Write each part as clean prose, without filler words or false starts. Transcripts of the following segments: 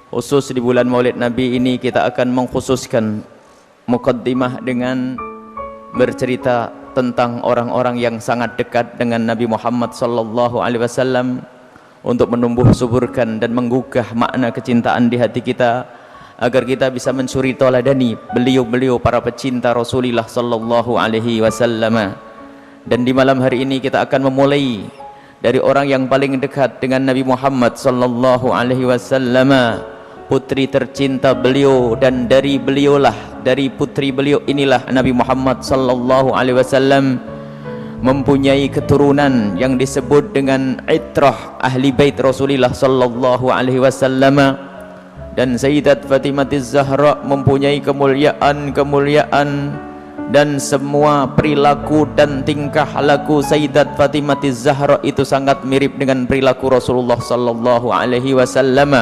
Khusus di bulan Maulid Nabi ini kita akan mengkhususkan muqaddimah dengan bercerita tentang orang-orang yang sangat dekat dengan Nabi Muhammad sallallahu alaihi wasallam, untuk menumbuh suburkan dan menggugah makna kecintaan di hati kita, agar kita bisa mensuri toladani beliau-beliau para pecinta Rasulullah sallallahu alaihi wasallam. Dan di malam hari ini kita akan memulai dari orang yang paling dekat dengan Nabi Muhammad sallallahu alaihi wasallam, putri tercinta beliau, dan dari beliaulah, dari putri beliau inilah Nabi Muhammad sallallahu alaihi wasallam mempunyai keturunan yang disebut dengan itrah ahli bait Rasulullah sallallahu alaihi wasallam. Dan Sayyidat Fatimah Az-Zahra mempunyai kemuliaan dan semua perilaku dan tingkah laku Sayyidat Fatimah Az-Zahra itu sangat mirip dengan perilaku Rasulullah sallallahu alaihi wasallam.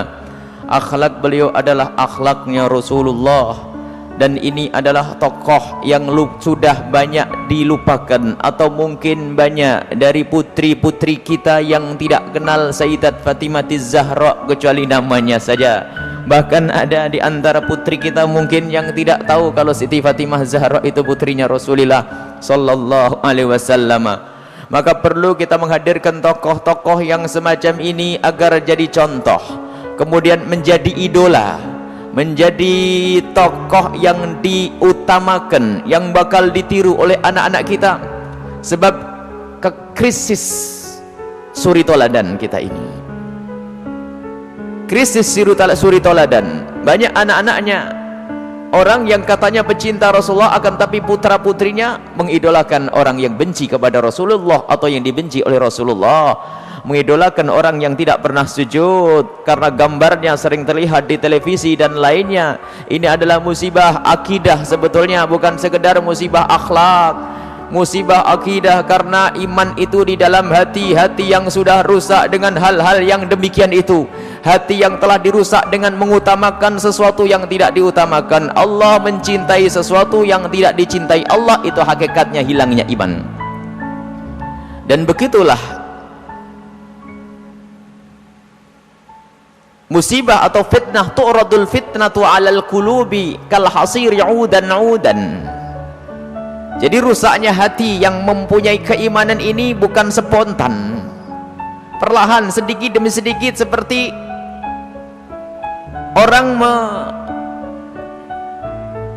Akhlak beliau adalah akhlaknya Rasulullah, dan ini adalah tokoh yang sudah banyak dilupakan, atau mungkin banyak dari putri-putri kita yang tidak kenal Sayyidat Fatimah Az-Zahra kecuali namanya saja. Bahkan ada di antara putri kita mungkin yang tidak tahu kalau Siti Fatimah Zahra itu putrinya Rasulullah sallallahu alaihi wasallam. Maka perlu kita menghadirkan tokoh-tokoh yang semacam ini agar jadi contoh, kemudian menjadi idola, menjadi tokoh yang diutamakan, yang bakal ditiru oleh anak-anak kita. Sebab krisis suri toladan kita ini, krisis suri toladan, banyak anak-anaknya orang yang katanya pecinta Rasulullah, akan tapi putra-putrinya mengidolakan orang yang benci kepada Rasulullah atau yang dibenci oleh Rasulullah, mengidolakan orang yang tidak pernah sujud karena gambarnya sering terlihat di televisi dan lainnya. Ini adalah musibah akidah sebetulnya, bukan sekedar musibah akhlak, musibah akidah, karena iman itu di dalam hati-hati yang sudah rusak dengan hal-hal yang demikian itu, hati yang telah dirusak dengan mengutamakan sesuatu yang tidak diutamakan Allah, mencintai sesuatu yang tidak dicintai Allah, itu hakikatnya hilangnya iman. Dan begitulah musibah atau fitnah, tu'radul fitnatu 'alal qulubi kal hasir ya'udan 'udan. Jadi rusaknya hati yang mempunyai keimanan ini bukan spontan, perlahan, sedikit demi sedikit, seperti orang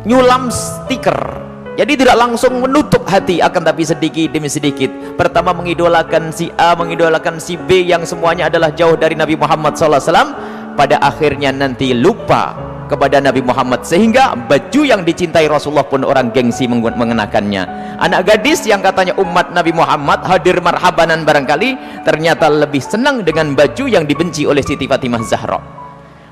menyulam stiker. Jadi tidak langsung menutup hati, akan tapi sedikit demi sedikit. Pertama mengidolakan si A, mengidolakan si B, yang semuanya adalah jauh dari Nabi Muhammad SAW. Pada akhirnya nanti lupa kepada Nabi Muhammad, sehingga baju yang dicintai Rasulullah pun orang gengsi mengenakannya. Anak gadis yang katanya umat Nabi Muhammad hadir marhabanan barangkali, ternyata lebih senang dengan baju yang dibenci oleh Siti Fatimah Zahra.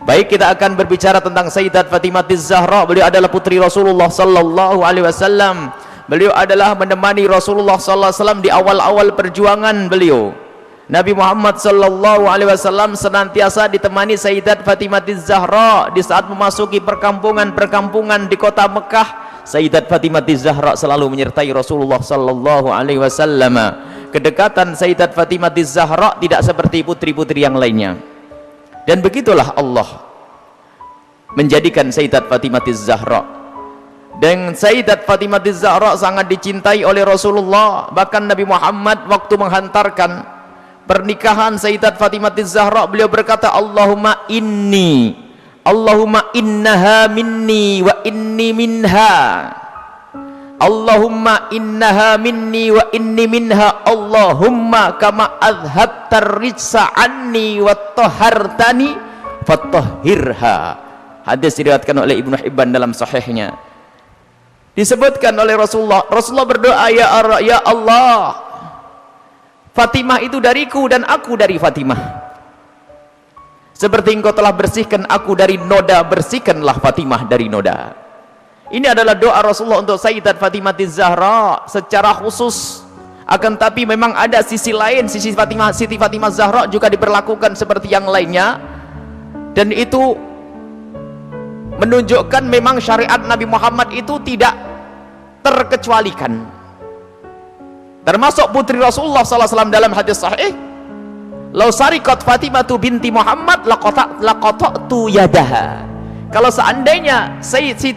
Baik, kita akan berbicara tentang Sayyidat Fatimah Az-Zahra. Beliau adalah putri Rasulullah sallallahu alaihi wasallam. Beliau adalah menemani Rasulullah sallallahu alaihi wasallam di awal-awal perjuangan beliau. Nabi Muhammad sallallahu alaihi wasallam senantiasa ditemani Sayyidat Fatimah Az-Zahra di saat memasuki perkampungan-perkampungan di kota Mekah. Sayyidat Fatimah Az-Zahra selalu menyertai Rasulullah sallallahu alaihi wasallam. Kedekatan Sayyidat Fatimah Az-Zahra tidak seperti putri-putri yang lainnya. Dan begitulah Allah menjadikan Sayyidat Fatimah Az-Zahra. Dan Sayyidat Fatimah Az-Zahra sangat dicintai oleh Rasulullah. Bahkan Nabi Muhammad waktu menghantarkan pernikahan Sayyidat Fatimah Az-Zahra, beliau berkata, Allahumma innaha minni wa inni minha. Allahumma innaha minni wa inni minha. Allahumma kama adhabtar rijsa anni wa tahartani fatahhirha. Hadis diriwayatkan oleh Ibnu Hibban dalam sahihnya. Disebutkan oleh Rasulullah berdoa, ya Allah, Fatimah itu dariku dan aku dari Fatimah. Seperti engkau telah bersihkan aku dari noda, bersihkanlah Fatimah dari noda. Ini adalah doa Rasulullah untuk Sayyidat Fatimah Az-Zahra secara khusus. Akan tapi memang ada sisi lain, Siti Fatimah Zahra juga diperlakukan seperti yang lainnya. Dan itu menunjukkan memang syariat Nabi Muhammad itu tidak terkecualikan. Termasuk putri Rasulullah SAW dalam hadis sahih, Lau sariqat Fatimatu binti Muhammad laqata'tu yadaha. Kalau seandainya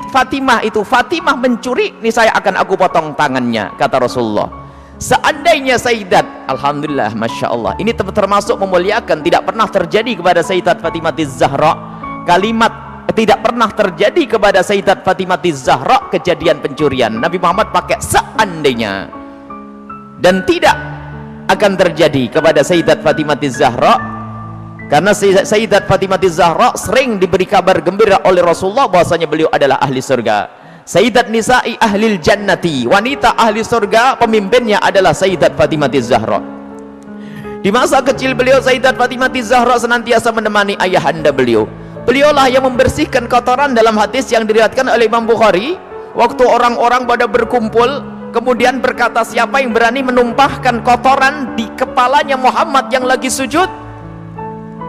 Fatimah mencuri, niscaya akan aku potong tangannya, kata Rasulullah. Seandainya Sayyidat, alhamdulillah, masya Allah, ini termasuk memuliakan. Tidak pernah terjadi kepada Sayyidat Fatimah Zahra kalimat, tidak pernah terjadi kepada Sayyidat Fatimah Zahra kejadian pencurian. Nabi Muhammad pakai seandainya, dan tidak akan terjadi kepada Sayyidat Fatimah Zahra, karena Sayyidat Fatimah Zahra sering diberi kabar gembira oleh Rasulullah bahwasanya beliau adalah ahli surga. Sayyidat Nisa'i ahlil jannati, wanita ahli surga, pemimpinnya adalah Sayyidat Fatimah Zahra. Di masa kecil beliau, Sayyidat Fatimah Zahra senantiasa menemani ayahanda beliau. Beliaulah yang membersihkan kotoran. Dalam hadis yang diriwayatkan oleh Imam Bukhari, waktu orang-orang pada berkumpul, kemudian berkata, siapa yang berani menumpahkan kotoran di kepalanya Muhammad yang lagi sujud?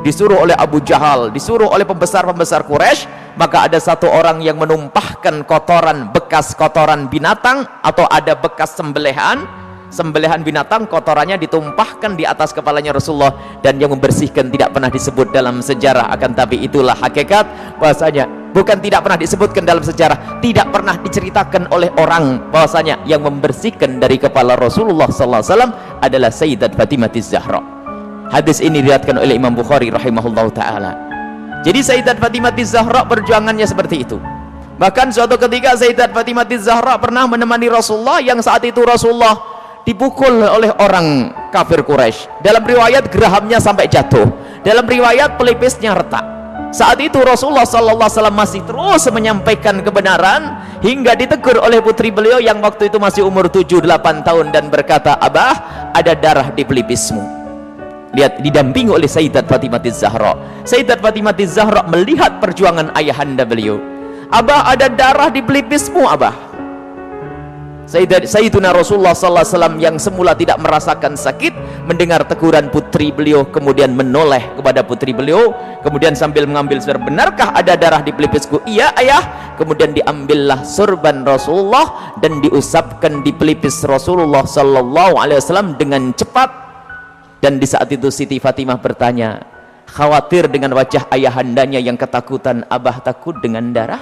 Disuruh oleh Abu Jahal, disuruh oleh pembesar-pembesar Quraisy. Maka ada satu orang yang menumpahkan kotoran, bekas kotoran binatang, atau ada bekas sembelihan binatang, kotorannya ditumpahkan di atas kepalanya Rasulullah. Dan yang membersihkan tidak pernah disebut dalam sejarah, akan tapi itulah hakikat bahwasanya, bukan tidak pernah disebutkan dalam sejarah, tidak pernah diceritakan oleh orang bahwasanya yang membersihkan dari kepala Rasulullah SAW adalah Sayyidat Fatimah Zahra. Hadis ini diriwayatkan oleh Imam Bukhari rahimahullahu taala. Jadi Sayyidat Fatimah Zahra perjuangannya seperti itu. Bahkan suatu ketika Sayyidat Fatimah Zahra pernah menemani Rasulullah, yang saat itu Rasulullah dipukul oleh orang kafir Quraisy. Dalam riwayat gerahamnya sampai jatuh, dalam riwayat pelipisnya retak. Saat itu Rasulullah SAW masih terus menyampaikan kebenaran, hingga ditegur oleh putri beliau yang waktu itu masih umur 7-8 tahun dan berkata, "Abah, ada darah di pelipismu." Lihat, didampingi oleh Sayyidat Fatimah Zahra. Sayyidat Fatimah Zahra melihat perjuangan ayahanda beliau. "Abah, ada darah di pelipismu, Abah." Sayyiduna Rasulullah SAW yang semula tidak merasakan sakit, mendengar teguran putri beliau, kemudian menoleh kepada putri beliau, kemudian sambil mengambil sorban, "Benarkah ada darah di pelipisku?" "Iya, ayah." Kemudian diambillah sorban Rasulullah dan diusapkan di pelipis Rasulullah SAW dengan cepat. Dan di saat itu Siti Fatimah bertanya, khawatir dengan wajah ayahandanya yang ketakutan, "Abah takut dengan darah?"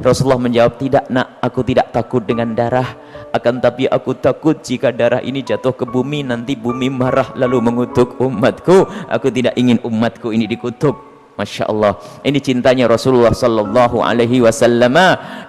Rasulullah menjawab, "Tidak, nak, aku tidak takut dengan darah, akan tapi aku takut jika darah ini jatuh ke bumi, nanti bumi marah lalu mengutuk umatku. Aku tidak ingin umatku ini dikutuk." Masya Allah, ini cintanya Rasulullah Sallallahu Alaihi Wasallam.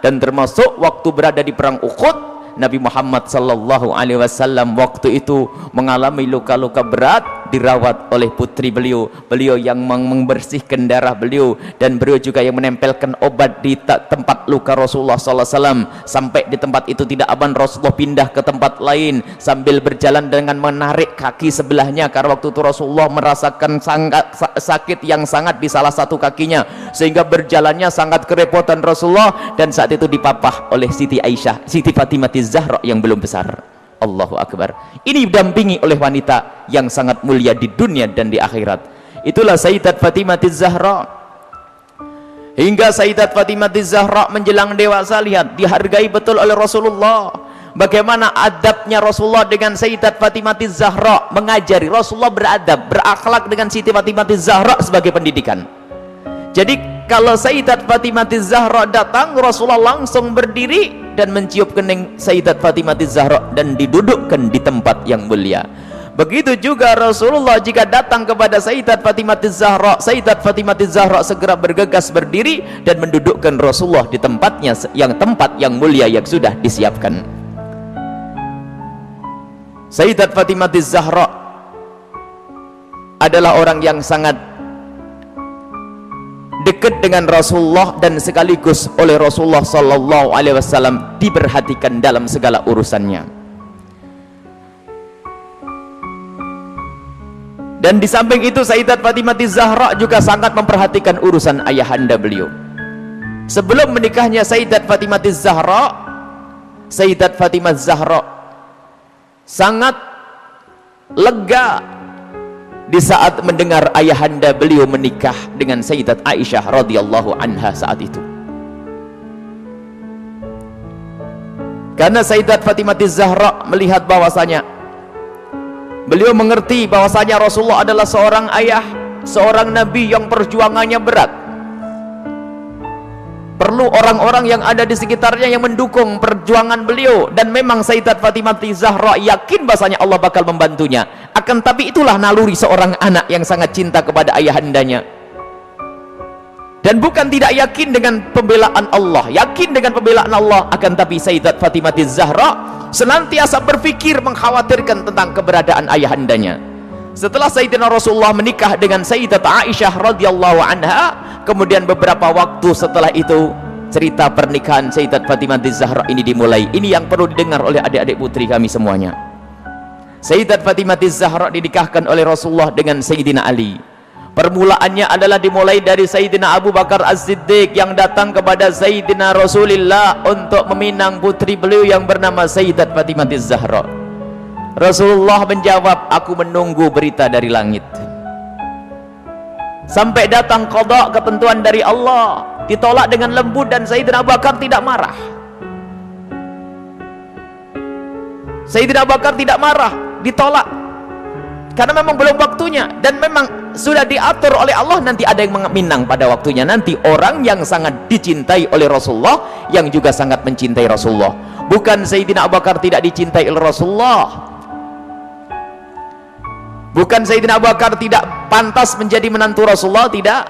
Dan termasuk waktu berada di perang Uhud, Nabi Muhammad Sallallahu Alaihi Wasallam waktu itu mengalami luka-luka berat, dirawat oleh putri beliau, beliau yang membersihkan darah beliau, dan beliau juga yang menempelkan obat di tempat luka Rasulullah Sallallahu Alaihi Wasallam. Sampai di tempat itu tidak aman, Rasulullah pindah ke tempat lain sambil berjalan dengan menarik kaki sebelahnya, karena waktu itu Rasulullah merasakan sangat sakit yang sangat di salah satu kakinya, sehingga berjalannya sangat kerepotan Rasulullah. Dan saat itu dipapah oleh Siti Aisyah, Siti Fatimah Zahra yang belum besar. Allahu Akbar. Ini didampingi oleh wanita yang sangat mulia di dunia dan di akhirat. Itulah Sayyidat Fatimah Zahra. Hingga Sayyidat Fatimah Zahra menjelang dewasa, lihat, dihargai betul oleh Rasulullah. Bagaimana adabnya Rasulullah dengan Sayyidat Fatimah Zahra, mengajari. Rasulullah beradab, berakhlak dengan Siti Fatimah Zahra sebagai pendidikan. Jadi kalau Sayyidat Fatimah Zahra datang, Rasulullah langsung berdiri dan mencium kening Sayyidat Fatimah Zahra dan didudukkan di tempat yang mulia. Begitu juga Rasulullah jika datang kepada Sayyidat Fatimah Zahra, Sayyidat Fatimah Zahra segera bergegas berdiri dan mendudukkan Rasulullah di tempatnya, tempat yang mulia yang sudah disiapkan. Sayyidat Fatimah Zahra adalah orang yang sangat dekat dengan Rasulullah, dan sekaligus oleh Rasulullah Sallallahu Alaihi Wasallam diperhatikan dalam segala urusannya. Dan di samping itu Sayyidat Fatimah Zahra juga sangat memperhatikan urusan ayahanda beliau. Sebelum menikahnya Sayyidat Fatimah Zahra, Sayyidat Fatimah Zahra sangat lega di saat mendengar ayahanda beliau menikah dengan Sayyidat Aisyah radhiyallahu anha saat itu. Karena Sayyidat Fatimah Zahra melihat bahwasanya Beliau mengerti bahwasanya Rasulullah adalah seorang ayah, seorang nabi yang perjuangannya berat. Perlu orang-orang yang ada di sekitarnya yang mendukung perjuangan beliau, dan memang Sayyidat Fatimah Zahra yakin bahwasanya Allah bakal membantunya. Akan tapi itulah naluri seorang anak yang sangat cinta kepada ayahandanya. Dan bukan tidak yakin dengan pembelaan Allah, yakin dengan pembelaan Allah, akan tapi Sayyidat Fatimah Zahra senantiasa berpikir mengkhawatirkan tentang keberadaan ayahandanya. Setelah Sayyidina Rasulullah menikah dengan Sayyidat Aisyah radhiyallahu anha, kemudian beberapa waktu setelah itu cerita pernikahan Sayyidat Fatimah Zahra ini dimulai. Ini yang perlu didengar oleh adik-adik putri kami semuanya. Sayyidat Fatimah Zahra dinikahkan oleh Rasulullah dengan Sayyidina Ali. Permulaannya adalah dimulai dari Sayyidina Abu Bakar As-Siddiq yang datang kepada Sayyidina Rasulullah untuk meminang putri beliau yang bernama Sayyidat Fatimah Zahra. Rasulullah menjawab, aku menunggu berita dari langit. Sampai datang qada, ketentuan dari Allah, ditolak dengan lembut, dan Sayyidina Abu Bakar tidak marah. Sayyidina Abu Bakar tidak marah, ditolak karena memang belum waktunya, dan memang sudah diatur oleh Allah, nanti ada yang meminang pada waktunya, nanti orang yang sangat dicintai oleh Rasulullah, yang juga sangat mencintai Rasulullah. Bukan Sayyidina Abu Bakar tidak dicintai oleh Rasulullah, bukan Sayyidina Abu Bakar tidak pantas menjadi menantu Rasulullah, tidak.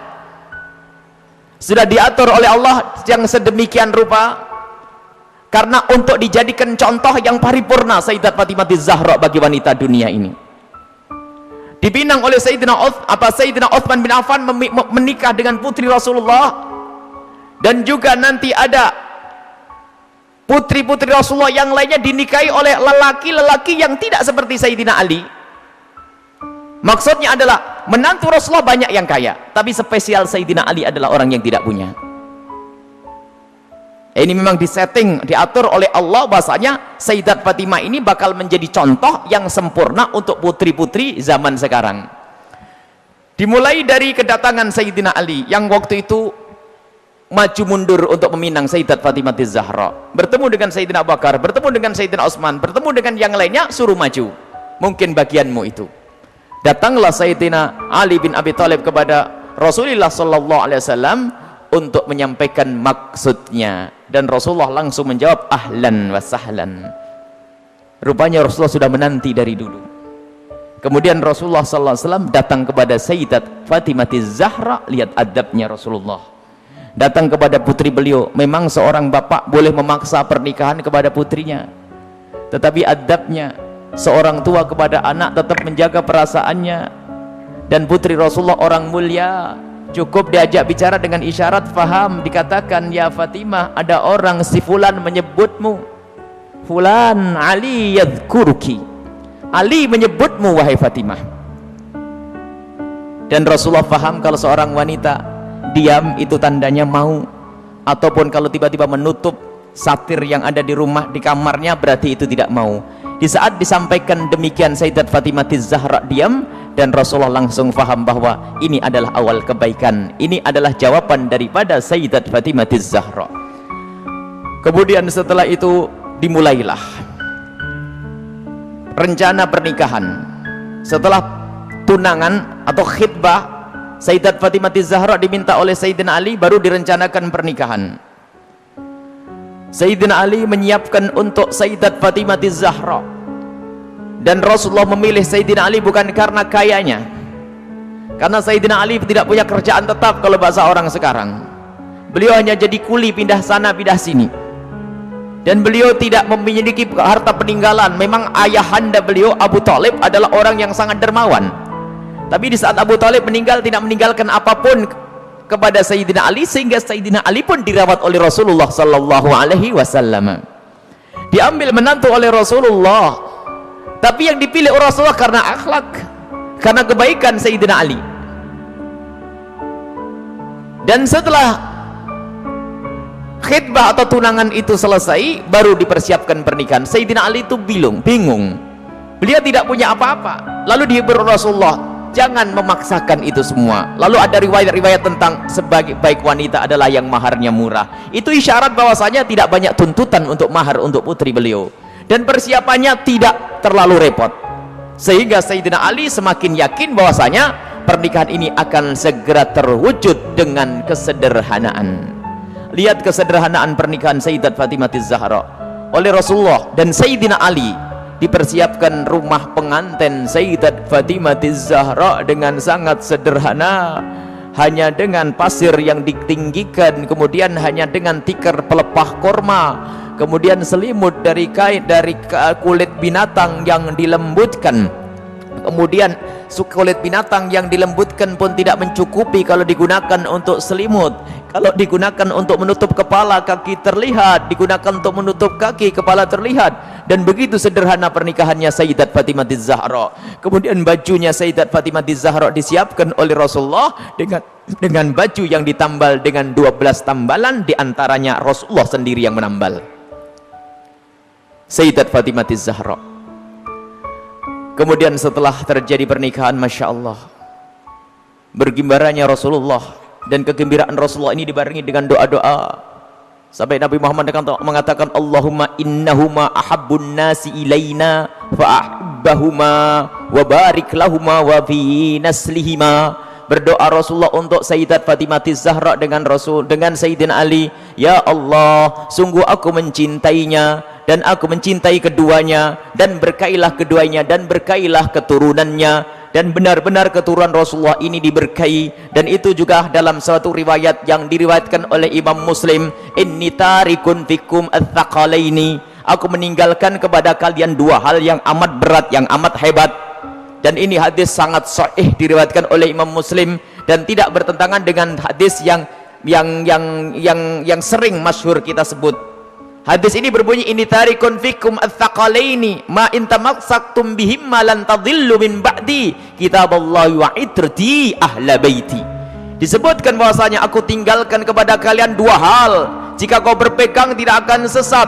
Sudah diatur oleh Allah yang sedemikian rupa, karena untuk dijadikan contoh yang paripurna Sayyidat Fatimah Zahra bagi wanita dunia ini. Dipinang oleh Sayyidina Utsman bin Affan menikah dengan putri Rasulullah, dan juga nanti ada putri-putri Rasulullah yang lainnya dinikahi oleh lelaki-lelaki yang tidak seperti Sayyidina Ali. Maksudnya adalah menantu Rasulullah banyak yang kaya, tapi spesial Sayyidina Ali adalah orang yang tidak punya. Ini memang disetting, diatur oleh Allah bahasanya Sayyidat Fatimah ini bakal menjadi contoh yang sempurna untuk putri-putri zaman sekarang. Dimulai dari kedatangan Sayyidina Ali yang waktu itu maju mundur untuk meminang Sayyidat Fatimah Zahra, bertemu dengan Sayyidina Abu Bakar, bertemu dengan Sayyidina Utsman, bertemu dengan yang lainnya, suruh maju, mungkin bagianmu itu. Datanglah Sayyidina Ali bin Abi Thalib kepada Rasulullah sallallahu alaihi wasallam untuk menyampaikan maksudnya, dan Rasulullah langsung menjawab ahlan wa sahlan. Rupanya Rasulullah sudah menanti dari dulu. Kemudian Rasulullah sallallahu alaihi wasallam datang kepada Sayyidat Fatimah Zahra, lihat adabnya Rasulullah. Datang kepada putri beliau, memang seorang bapak boleh memaksa pernikahan kepada putrinya, tetapi adabnya seorang tua kepada anak tetap menjaga perasaannya. Dan putri Rasulullah orang mulia, cukup diajak bicara dengan isyarat faham, dikatakan ya Fatimah, ada orang si fulan menyebutmu, fulan Ali yadhkuruki, Ali menyebutmu wahai Fatimah. Dan Rasulullah faham kalau seorang wanita diam itu tandanya mau, ataupun kalau tiba-tiba menutup satir yang ada di rumah, di kamarnya, berarti itu tidak mau. Di saat disampaikan demikian Sayyidat Fatimah Zahra diam, dan Rasulullah langsung faham bahwa ini adalah awal kebaikan, ini adalah jawaban daripada Sayyidat Fatimah Zahra. Kemudian setelah itu dimulailah rencana pernikahan. Setelah tunangan atau khitbah Sayyidat Fatimah Zahra diminta oleh Sayyidina Ali, baru direncanakan pernikahan. Sayyidina Ali menyiapkan untuk Sayyidat Fatimah Zahra, dan Rasulullah memilih Sayyidina Ali bukan karena kayanya, karena Sayyidina Ali tidak punya kerjaan tetap kalau bahasa orang sekarang. Beliau hanya jadi kuli, pindah sana pindah sini, dan beliau tidak memiliki harta peninggalan. Memang ayahanda beliau Abu Thalib adalah orang yang sangat dermawan, tapi di saat Abu Thalib meninggal tidak meninggalkan apapun kepada Sayyidina Ali, sehingga Sayyidina Ali pun dirawat oleh Rasulullah sallallahu alaihi wasallam, diambil menantu oleh Rasulullah. Tapi yang dipilih oleh Rasulullah karena akhlak, karena kebaikan Sayyidina Ali. Dan setelah khitbah atau tunangan itu selesai, baru dipersiapkan pernikahan. Sayyidina Ali itu bingung, beliau tidak punya apa-apa. Lalu dihibur Rasulullah, jangan memaksakan itu semua. Lalu ada riwayat-riwayat tentang sebagai baik wanita adalah yang maharnya murah. Itu isyarat bahwasanya tidak banyak tuntutan untuk mahar untuk putri beliau, dan persiapannya tidak terlalu repot. sehingga Sayyidina Ali semakin yakin bahwasanya pernikahan ini akan segera terwujud dengan kesederhanaan. Lihat kesederhanaan pernikahan Sayyidat Fatimah Az-Zahra oleh Rasulullah dan Sayyidina Ali. Dipersiapkan rumah pengantin Sayyidat Fatimah Az-Zahra dengan sangat sederhana, hanya dengan pasir yang ditinggikan, kemudian hanya dengan tikar pelepah korma, kemudian selimut dari kain dari kulit binatang yang dilembutkan. Kemudian kulit binatang yang dilembutkan pun tidak mencukupi kalau digunakan untuk selimut. Kalau digunakan untuk menutup kepala, kaki terlihat. Digunakan untuk menutup kaki, kepala terlihat. Dan begitu sederhana pernikahannya Sayyidat Fatimah Az-Zahra. Kemudian bajunya Sayyidat Fatimah Az-Zahra disiapkan oleh Rasulullah dengan baju yang ditambal dengan 12 tambalan, diantaranya Rasulullah sendiri yang menambal. Sayyidat Fatimah Az-Zahra. Kemudian setelah terjadi pernikahan, Masya Allah, bergembiranya Rasulullah, dan kegembiraan Rasulullah ini dibarengi dengan doa-doa sampai Nabi Muhammad mengatakan, Allahumma innahuma ahabbun nasi ilaina fa'ahibbahuma wa barik lahuma wa fi naslihima. Berdoa Rasulullah untuk Sayyidat Fatimah Az-Zahra dengan Sayyidina Ali, ya Allah, sungguh aku mencintainya dan aku mencintai keduanya, dan berkailah keduanya dan berkailah keturunannya. Dan benar-benar keturunan Rasulullah ini diberkahi. Dan itu juga dalam suatu riwayat yang diriwayatkan oleh Imam Muslim, inni tarikun fikum ats-tsaqalaini, aku meninggalkan kepada kalian dua hal yang amat berat, yang amat hebat. Dan ini hadis sangat sahih diriwayatkan oleh Imam Muslim dan tidak bertentangan dengan hadis yang sering masyhur kita sebut. Hadis ini berbunyi, ini tarikun fikum ats-tsaqalaini ma in tamassaktum bihimma lan tadhillu min ba'di kitaballahi wa itrati ahla baiti. Disebutkan bahwasanya aku tinggalkan kepada kalian dua hal, jika kau berpegang tidak akan sesat.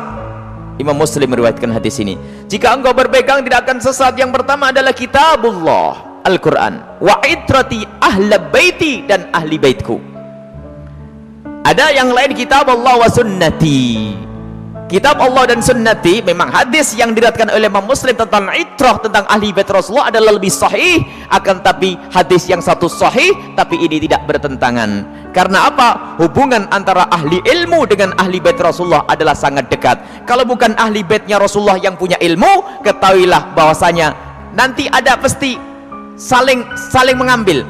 Imam Muslim meriwayatkan hadis ini. Jika engkau berpegang tidak akan sesat. Yang pertama adalah kitabullah, Al-Quran, wa itrati ahla baiti, dan ahli baitku. Ada yang lain, kitabullah wa sunnati. Kitab Allah dan sunnati, memang hadis yang diriwayatkan oleh Imam Muslim tentang itrah, tentang ahli bait Rasulullah adalah lebih sahih. Akan tapi hadis yang satu sahih, tapi ini tidak bertentangan. Karena apa? Hubungan antara ahli ilmu dengan ahli bait Rasulullah adalah sangat dekat. Kalau bukan ahli baitnya Rasulullah yang punya ilmu, ketahuilah bahwasanya nanti ada pasti saling mengambil.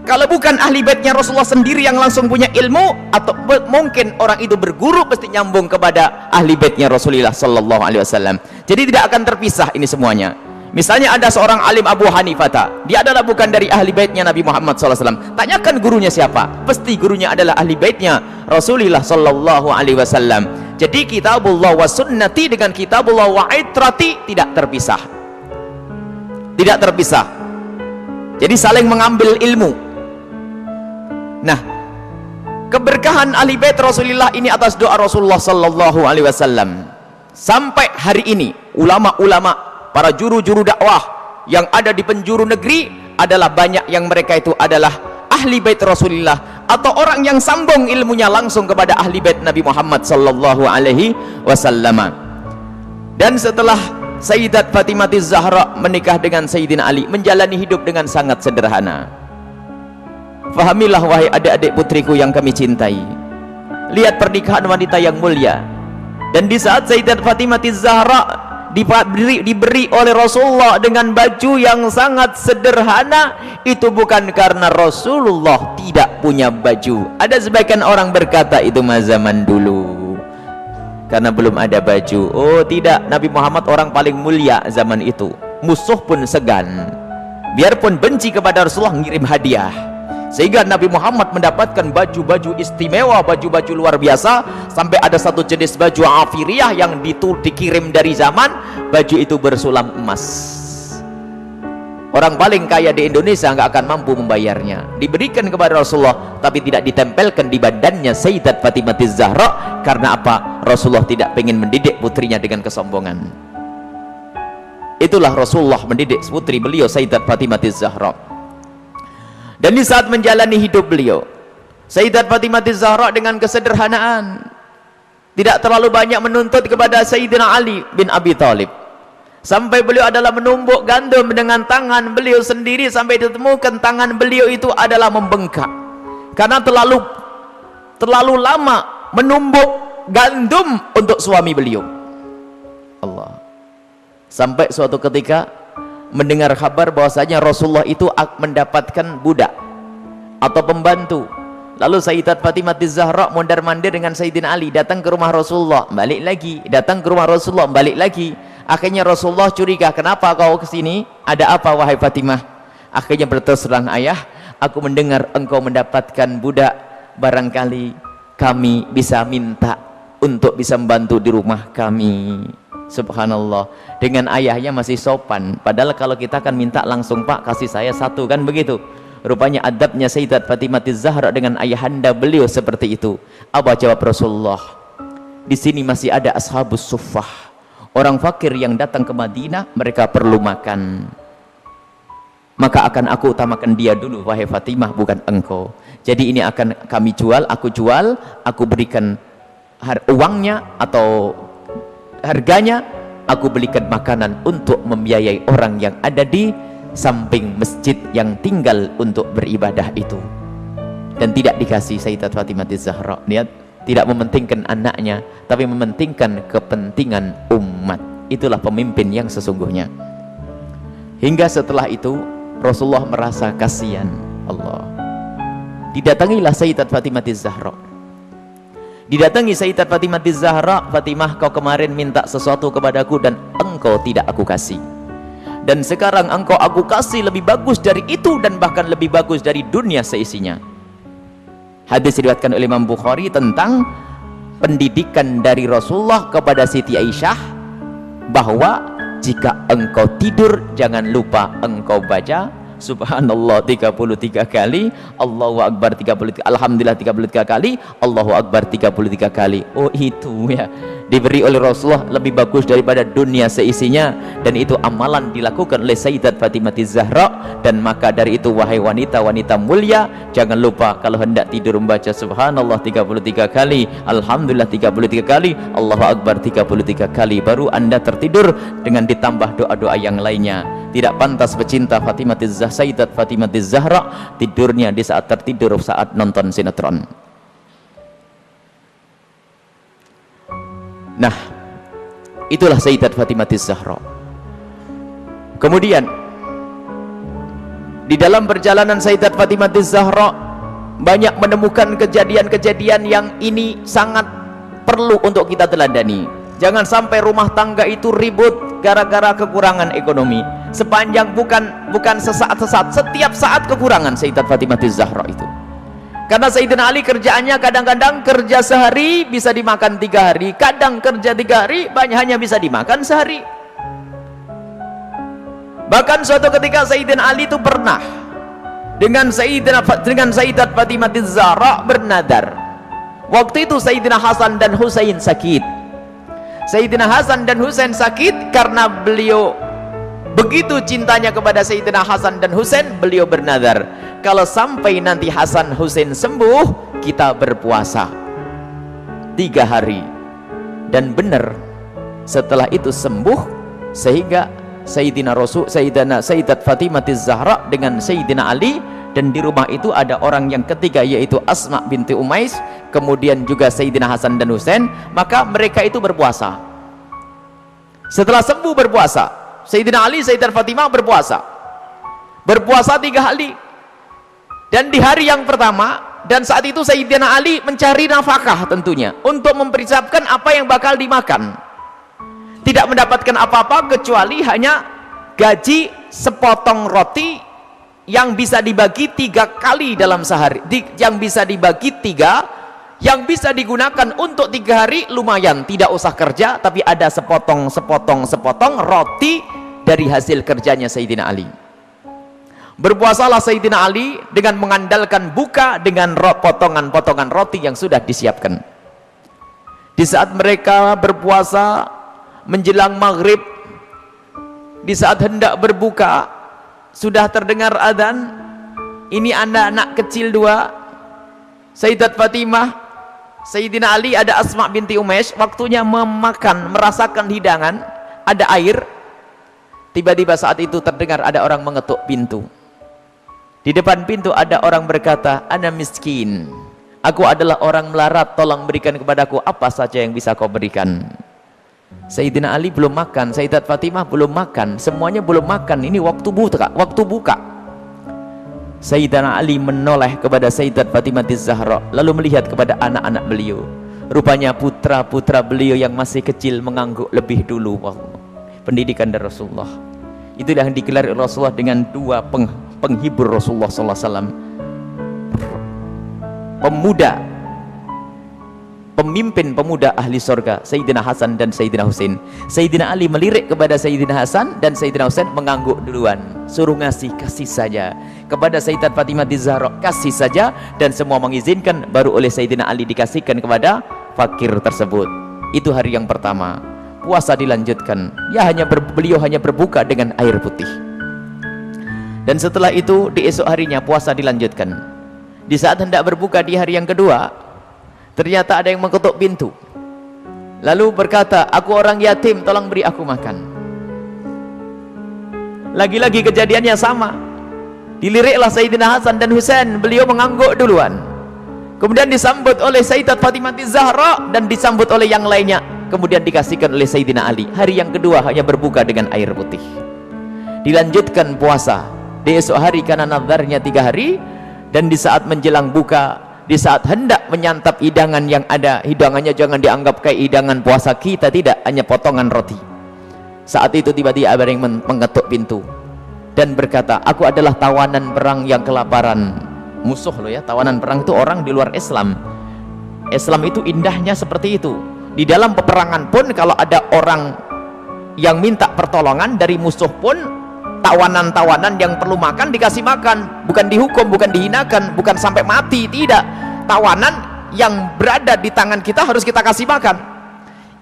Kalau bukan ahli baitnya Rasulullah sendiri yang langsung punya ilmu, atau mungkin orang itu berguru, pasti nyambung kepada ahli baitnya Rasulullah sallallahu alaihi wasallam. Jadi tidak akan terpisah ini semuanya. Misalnya ada seorang alim Abu Hanifah, dia adalah bukan dari ahli baitnya Nabi Muhammad sallallahu alaihi wasallam. Tanyakan gurunya siapa? Pasti gurunya adalah ahli baitnya Rasulullah sallallahu alaihi wasallam. Jadi kitabullah wa sunnati dengan kitabullah wa itrati tidak terpisah. Tidak terpisah. Jadi saling mengambil ilmu. Nah, keberkahan ahli bait Rasulullah ini atas doa Rasulullah sallallahu alaihi wasallam. Sampai hari ini ulama-ulama, para juru-juru dakwah yang ada di penjuru negeri adalah banyak yang mereka itu adalah ahli bait Rasulullah, atau orang yang sambung ilmunya langsung kepada ahli bait Nabi Muhammad sallallahu alaihi wasallam. Dan setelah Sayyidat Fatimah Az-Zahra menikah dengan Sayyidina Ali, menjalani hidup dengan sangat sederhana. Fahamilah wahai adik-adik putriku yang kami cintai, lihat pernikahan wanita yang mulia. Dan di saat Sayyidat Fatimah Az-Zahra diberi oleh Rasulullah dengan baju yang sangat sederhana, itu bukan karena Rasulullah tidak punya baju. Ada sebagian orang berkata itu mah zaman dulu, karena belum ada baju. Oh tidak, Nabi Muhammad orang paling mulia zaman itu. Musuh pun segan, biarpun benci kepada Rasulullah, ngirim hadiah. Sehingga Nabi Muhammad mendapatkan baju-baju istimewa, baju-baju luar biasa. Sampai ada satu jenis baju afiriyah yang dikirim dari zaman, baju itu bersulam emas. Orang paling kaya di Indonesia nggak akan mampu membayarnya. Diberikan kepada Rasulullah, tapi tidak ditempelkan di badannya Sayyidat Fatimah Az-Zahra. Karena apa? Rasulullah tidak ingin mendidik putrinya dengan kesombongan. Itulah Rasulullah mendidik putri beliau Sayyidat Fatimah Az-Zahra. Dan di saat menjalani hidup beliau, Sayyidat Fatimah Az-Zahra dengan kesederhanaan, tidak terlalu banyak menuntut kepada Sayyidina Ali bin Abi Thalib. sampai beliau adalah menumbuk gandum dengan tangan beliau sendiri, sampai ditemukan tangan beliau itu adalah membengkak karena terlalu lama menumbuk gandum untuk suami beliau. Allah. Sampai suatu ketika mendengar kabar bahwasanya Rasulullah itu mendapatkan budak atau pembantu. Lalu Sayyidat Fatimah Az-Zahra mondar-mandir dengan Sayyidina Ali, datang ke rumah Rasulullah, balik lagi, datang ke rumah Rasulullah, balik lagi. Akhirnya Rasulullah curiga, kenapa kau kesini? Ada apa wahai Fatimah? Akhirnya berterus terang, ayah, aku mendengar engkau mendapatkan budak, barangkali kami bisa minta untuk bisa membantu di rumah kami. Subhanallah, dengan ayahnya masih sopan, padahal kalau kita kan minta langsung, Pak kasih saya satu, kan begitu. Rupanya adabnya Sayyidat Fatimah Az-Zahra dengan ayahanda beliau seperti itu. Apa jawab Rasulullah? Di sini masih ada ashabus suffah, orang fakir yang datang ke Madinah, mereka perlu makan, maka akan aku utamakan dia dulu wahai Fatimah, bukan engkau. Jadi ini akan kami jual, aku berikan uangnya atau harganya, aku belikan makanan untuk membiayai orang yang ada di samping masjid yang tinggal untuk beribadah itu. Dan tidak dikasih Sayyidat Fatimah Az-Zahra. Lihat, tidak mementingkan anaknya, tapi mementingkan kepentingan umat. Itulah pemimpin yang sesungguhnya. Hingga setelah itu Rasulullah merasa kasihan. Allah. Didatangilah Sayyidat Fatimah Az-Zahra. Didatangi Sayyidat Fatimah Az-Zahra, Fatimah, kau kemarin minta sesuatu kepadaku dan engkau tidak aku kasih, dan sekarang engkau aku kasih lebih bagus dari itu dan bahkan lebih bagus dari dunia seisinya. Hadis diriwayatkan oleh Imam Bukhari tentang pendidikan dari Rasulullah kepada Siti Aisyah, bahwa jika engkau tidur jangan lupa engkau baca Subhanallah 33 kali, Allahu Akbar 33, Alhamdulillah 33 kali, Allahu Akbar 33 kali. Oh itu ya, diberi oleh Rasulullah lebih bagus daripada dunia seisinya, dan itu amalan dilakukan oleh Sayyidat Fatimah Az-Zahra. Dan maka dari itu wahai wanita-wanita mulia, jangan lupa kalau hendak tidur membaca Subhanallah 33 kali, Alhamdulillah 33 kali, Allahu Akbar 33 kali, baru anda tertidur dengan ditambah doa-doa yang lainnya. Tidak pantas pecinta Fatimah Az-Zahra, Sayyidat Fatimah Az-Zahra tidurnya di saat tertidur saat nonton sinetron. Nah, itulah Sayyidat Fatimah Az-Zahra. Kemudian di dalam perjalanan Sayyidat Fatimah Az-Zahra banyak menemukan kejadian-kejadian yang ini sangat perlu untuk kita teladani. Jangan sampai rumah tangga itu ribut gara-gara kekurangan ekonomi. Sepanjang bukan sesaat-sesaat, setiap saat kekurangan Sayyidat Fatimah Az-Zahra itu. Karena Sayyidina Ali kerjaannya kadang-kadang kerja sehari bisa dimakan 3 hari, kadang kerja 3 hari hanya bisa dimakan sehari. Bahkan suatu ketika Sayyidina Ali itu pernah dengan Sayyidat Fatimah Az-Zahra bernadar. Waktu itu Sayyidina Hasan dan Husain sakit. Sayyidina Hasan dan Husain sakit karena beliau begitu cintanya kepada Sayyidina Hasan dan Husain, beliau bernadar, kalau sampai nanti Hasan Husain sembuh, kita berpuasa 3 hari. Dan benar, setelah itu sembuh, sehingga Sayyidat Fatimah Az-Zahra dengan Sayyidina Ali, dan di rumah itu ada orang yang ketiga, yaitu Asma binti Umais, kemudian juga Sayyidina Hasan dan Husain. Maka mereka itu berpuasa. Setelah sembuh berpuasa, Sayyidina Ali, Sayyidat Fatimah berpuasa 3 hari. Dan di hari yang pertama, dan saat itu Sayyidina Ali mencari nafkah tentunya untuk mempersiapkan apa yang bakal dimakan. Tidak mendapatkan apa-apa kecuali hanya gaji sepotong roti yang bisa dibagi 3 kali dalam sehari, yang bisa dibagi 3, yang bisa digunakan untuk 3 hari. Lumayan, tidak usah kerja, tapi ada sepotong roti dari hasil kerjanya Sayyidina Ali. Berpuasalah Sayyidina Ali dengan mengandalkan buka dengan potongan-potongan roti yang sudah disiapkan. Di saat mereka berpuasa menjelang maghrib, di saat hendak berbuka, sudah terdengar adzan. Ini anak-anak kecil 2, Sayyidat Fatimah, Sayyidina Ali, ada Asma binti Umais. Waktunya memakan, merasakan hidangan, ada air. Tiba-tiba saat itu terdengar ada orang mengetuk pintu. Di depan pintu ada orang berkata, "Ana miskin. Aku adalah orang melarat, tolong berikan kepadaku apa saja yang bisa kau berikan." Sayyidina Ali belum makan, Sayyidat Fatimah belum makan, semuanya belum makan. Ini waktu buka. Sayyidina Ali menoleh kepada Sayyidat Fatimah Az-Zahra, lalu melihat kepada anak-anak beliau. Rupanya putra-putra beliau yang masih kecil mengangguk lebih dulu. Pendidikan dari Rasulullah. Itulah yang digelar Rasulullah dengan dua penghibur Rasulullah SAW. Pemimpin pemuda ahli surga, Sayyidina Hasan dan Sayyidina Husain. Sayyidina Ali melirik kepada Sayyidina Hasan dan Sayyidina Husain mengangguk duluan. Suruh kasih saja. Kepada Sayyidat Fatimah Az-Zahra kasih saja, dan semua mengizinkan, baru oleh Sayyidina Ali dikasihkan kepada fakir tersebut. Itu hari yang pertama. Puasa dilanjutkan. Beliau hanya berbuka dengan air putih. Dan setelah itu di esok harinya puasa dilanjutkan. Di saat hendak berbuka di hari yang kedua, ternyata ada yang mengetuk pintu. Lalu berkata, "Aku orang yatim, tolong beri aku makan." Lagi-lagi kejadiannya sama. Diliriklah Sayyidina Hasan dan Husain, beliau mengangguk duluan. Kemudian disambut oleh Sayyidat Fatimah Az-Zahra dan disambut oleh yang lainnya. Kemudian dikasihkan oleh Sayyidina Ali. Hari yang kedua hanya berbuka dengan air putih. Dilanjutkan puasa. Di esok hari karena nazarnya 3 hari, dan di saat menjelang buka, di saat hendak menyantap hidangan yang ada, hidangannya jangan dianggap kayak hidangan puasa kita, tidak, hanya potongan roti. Saat itu tiba-tiba ada yang mengetuk pintu dan berkata, "Aku adalah tawanan perang yang kelaparan." Musuh loh ya, tawanan perang itu orang di luar Islam. Islam itu indahnya seperti itu. Di dalam peperangan pun kalau ada orang yang minta pertolongan dari musuh pun, tawanan-tawanan yang perlu makan dikasih makan, bukan dihukum, bukan dihinakan, bukan sampai mati, tidak. Tawanan yang berada di tangan kita harus kita kasih makan.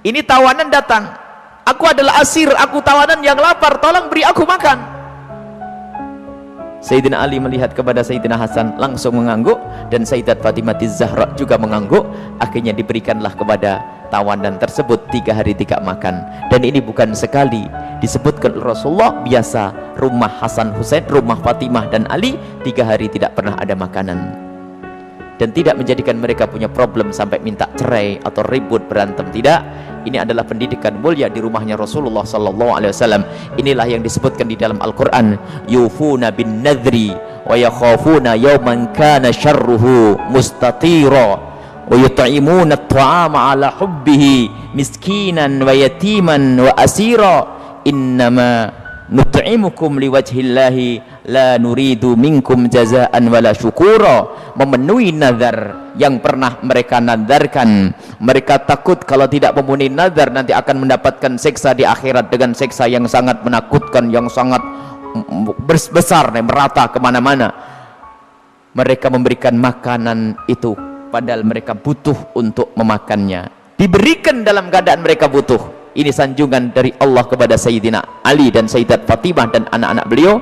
Ini tawanan datang, "Aku adalah asir, aku tawanan yang lapar, tolong beri aku makan." Sayyidina Ali melihat kepada Sayyidina Hasan langsung mengangguk, dan Sayyidat Fatimah Az-Zahra juga mengangguk. Akhirnya diberikanlah kepada tawanan tersebut 3 hari tidak makan. Dan ini bukan sekali disebutkan Rasulullah, biasa rumah Hasan Husain, rumah Fatimah dan Ali 3 hari tidak pernah ada makanan, dan tidak menjadikan mereka punya problem sampai minta cerai atau ribut berantem, tidak. Ini adalah pendidikan mulia di rumahnya Rasulullah SAW. Inilah yang disebutkan di dalam Al-Quran, yufuna bin nadri wa yakhafuna yawman kana syarruhu mustatira wa yut'imuna at-ta'ama ala hubbihi miskinan wa yatiman wa asira innama nut'imukum liwajhillahi la nuridu minkum jazaan wala syukura. Memenuhi nazar yang pernah mereka nadarkan. Mereka takut kalau tidak memenuhi nazar nanti akan mendapatkan siksa di akhirat dengan siksa yang sangat menakutkan, yang sangat besar, merata kemana-mana. Mereka memberikan makanan itu padahal mereka butuh untuk memakannya, diberikan dalam keadaan mereka butuh. Ini sanjungan dari Allah kepada Sayyidina Ali dan Sayyidat Fatimah dan anak-anak beliau.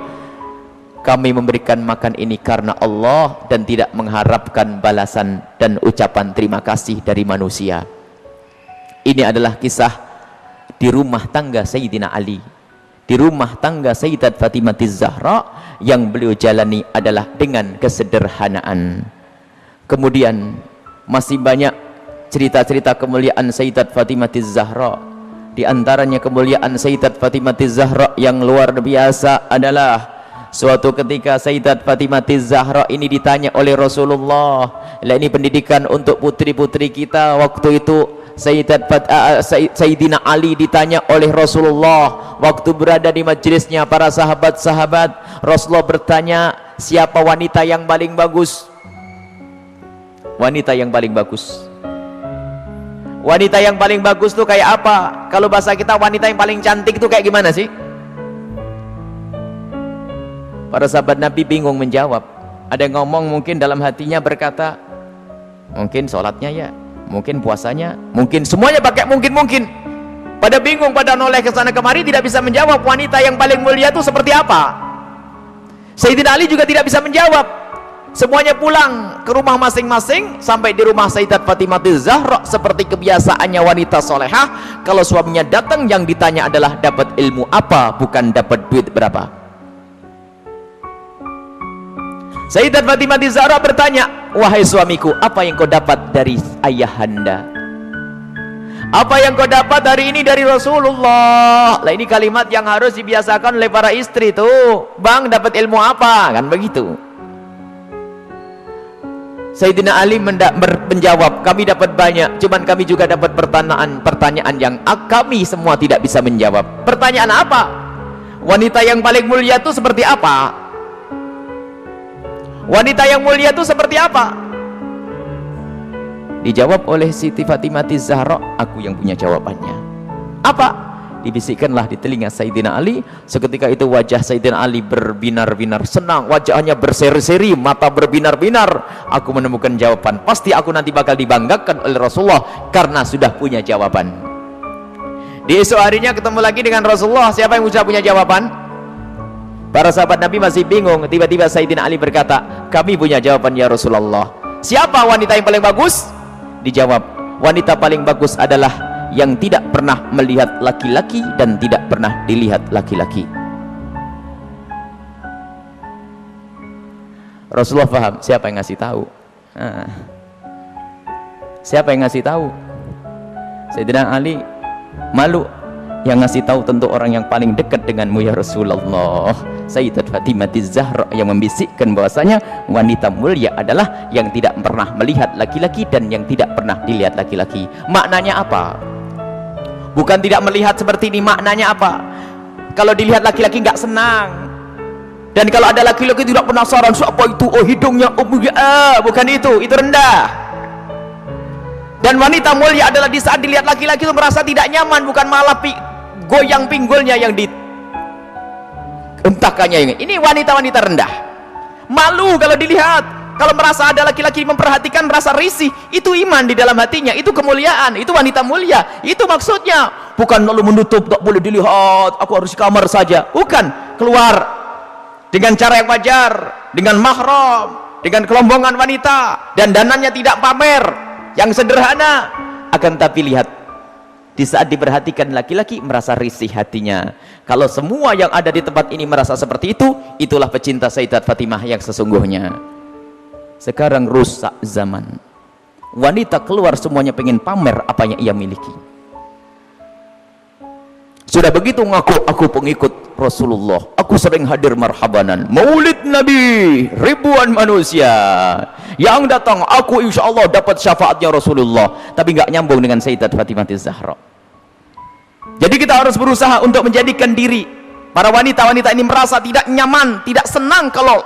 Kami memberikan makan ini karena Allah dan tidak mengharapkan balasan dan ucapan terima kasih dari manusia. Ini adalah kisah di rumah tangga Sayyidina Ali, di rumah tangga Sayyidat Fatimah Az-Zahra, yang beliau jalani adalah dengan kesederhanaan. Kemudian masih banyak cerita-cerita kemuliaan Sayyidat Fatimah Az-Zahra. Di antaranya kemuliaan Sayyidat Fatimah Az-Zahra yang luar biasa adalah suatu ketika Sayyidat Fatimah Az-Zahra ini ditanya oleh Rasulullah. Ini pendidikan untuk putri-putri kita. Waktu itu Sayyidina Ali ditanya oleh Rasulullah waktu berada di majelisnya para sahabat-sahabat. Rasulullah bertanya, siapa wanita yang paling bagus? Wanita yang paling bagus. Wanita yang paling bagus tuh kayak apa? Kalau bahasa kita wanita yang paling cantik tuh kayak gimana sih? Para sahabat Nabi bingung menjawab. Ada yang ngomong mungkin dalam hatinya berkata, mungkin sholatnya ya, mungkin puasanya, mungkin semuanya pakai mungkin. Pada bingung, pada noleh ke sana kemari, tidak bisa menjawab wanita yang paling mulia itu seperti apa. Sayyidina Ali juga tidak bisa menjawab. Semuanya pulang ke rumah masing-masing. Sampai di rumah Sayyidat Fatimah Zahra, seperti kebiasaannya wanita solehah, kalau suaminya datang yang ditanya adalah dapat ilmu apa, bukan dapat duit berapa. Sayyidat Fatimah Zahra bertanya, wahai suamiku, apa yang kau dapat dari ayahanda? Apa yang kau dapat hari ini dari Rasulullah? Lah ini kalimat yang harus dibiasakan oleh para istri tuh. Bang, dapat ilmu apa? Kan begitu. Sayyidina Ali menjawab, kami dapat banyak, cuman kami juga dapat pertanyaan yang kami semua tidak bisa menjawab. Pertanyaan apa? Wanita yang paling mulia itu seperti apa? Wanita yang mulia itu seperti apa? Dijawab oleh Siti Fatimah Zahra, aku yang punya jawabannya. Apa? Dibisikkanlah di telinga Sayyidina Ali. Seketika itu wajah Sayyidina Ali berbinar-binar senang, wajahnya berseri-seri, mata berbinar-binar. Aku menemukan jawaban, pasti aku nanti bakal dibanggakan oleh Rasulullah karena sudah punya jawaban. Di esok harinya ketemu lagi dengan Rasulullah. Siapa yang sudah punya jawaban? Para sahabat Nabi masih bingung. Tiba-tiba Sayyidina Ali berkata, kami punya jawaban ya Rasulullah. Siapa wanita yang paling bagus? Dijawab, wanita paling bagus adalah yang tidak pernah melihat laki-laki dan tidak pernah dilihat laki-laki. Rasulullah paham siapa yang ngasih tahu. Siapa yang ngasih tahu? Sayyidina Ali malu. Yang ngasih tahu tentu orang yang paling dekat denganmu ya Rasulullah, Sayyidat Fatimah Zahra, yang membisikkan bahwasanya wanita mulia adalah yang tidak pernah melihat laki-laki dan yang tidak pernah dilihat laki-laki. Maknanya apa? Bukan tidak melihat seperti ini, maknanya apa? Kalau dilihat laki-laki nggak senang, dan kalau ada laki-laki tidak penasaran siapa itu, oh hidungnya, oh bukan itu rendah. Dan wanita mulia adalah di saat dilihat laki-laki itu merasa tidak nyaman, bukan malah goyang pinggulnya yang dientahkannya. Ini wanita-wanita rendah, malu kalau dilihat. Kalau merasa ada laki-laki memperhatikan, merasa risih, itu iman di dalam hatinya, itu kemuliaan, itu wanita mulia. Itu maksudnya, bukan lalu menutup, tak boleh dilihat, aku harus di kamar saja. Bukan, keluar dengan cara yang wajar, dengan mahram, dengan kelombongan wanita, dan danannya tidak pamer, yang sederhana. Akan tapi lihat, di saat diperhatikan laki-laki merasa risih hatinya. Kalau semua yang ada di tempat ini merasa seperti itu, itulah pecinta Sayyidat Fatimah yang sesungguhnya. Sekarang rusak zaman, wanita keluar semuanya pengen pamer apa yang ia miliki. Sudah begitu ngaku, aku pengikut Rasulullah, aku sering hadir marhabanan maulid Nabi, ribuan manusia yang datang, aku insya Allah dapat syafaatnya Rasulullah. Tapi nggak nyambung dengan Sayyidat Fatimah Zahra. Jadi kita harus berusaha untuk menjadikan diri para wanita-wanita ini merasa tidak nyaman, tidak senang kalau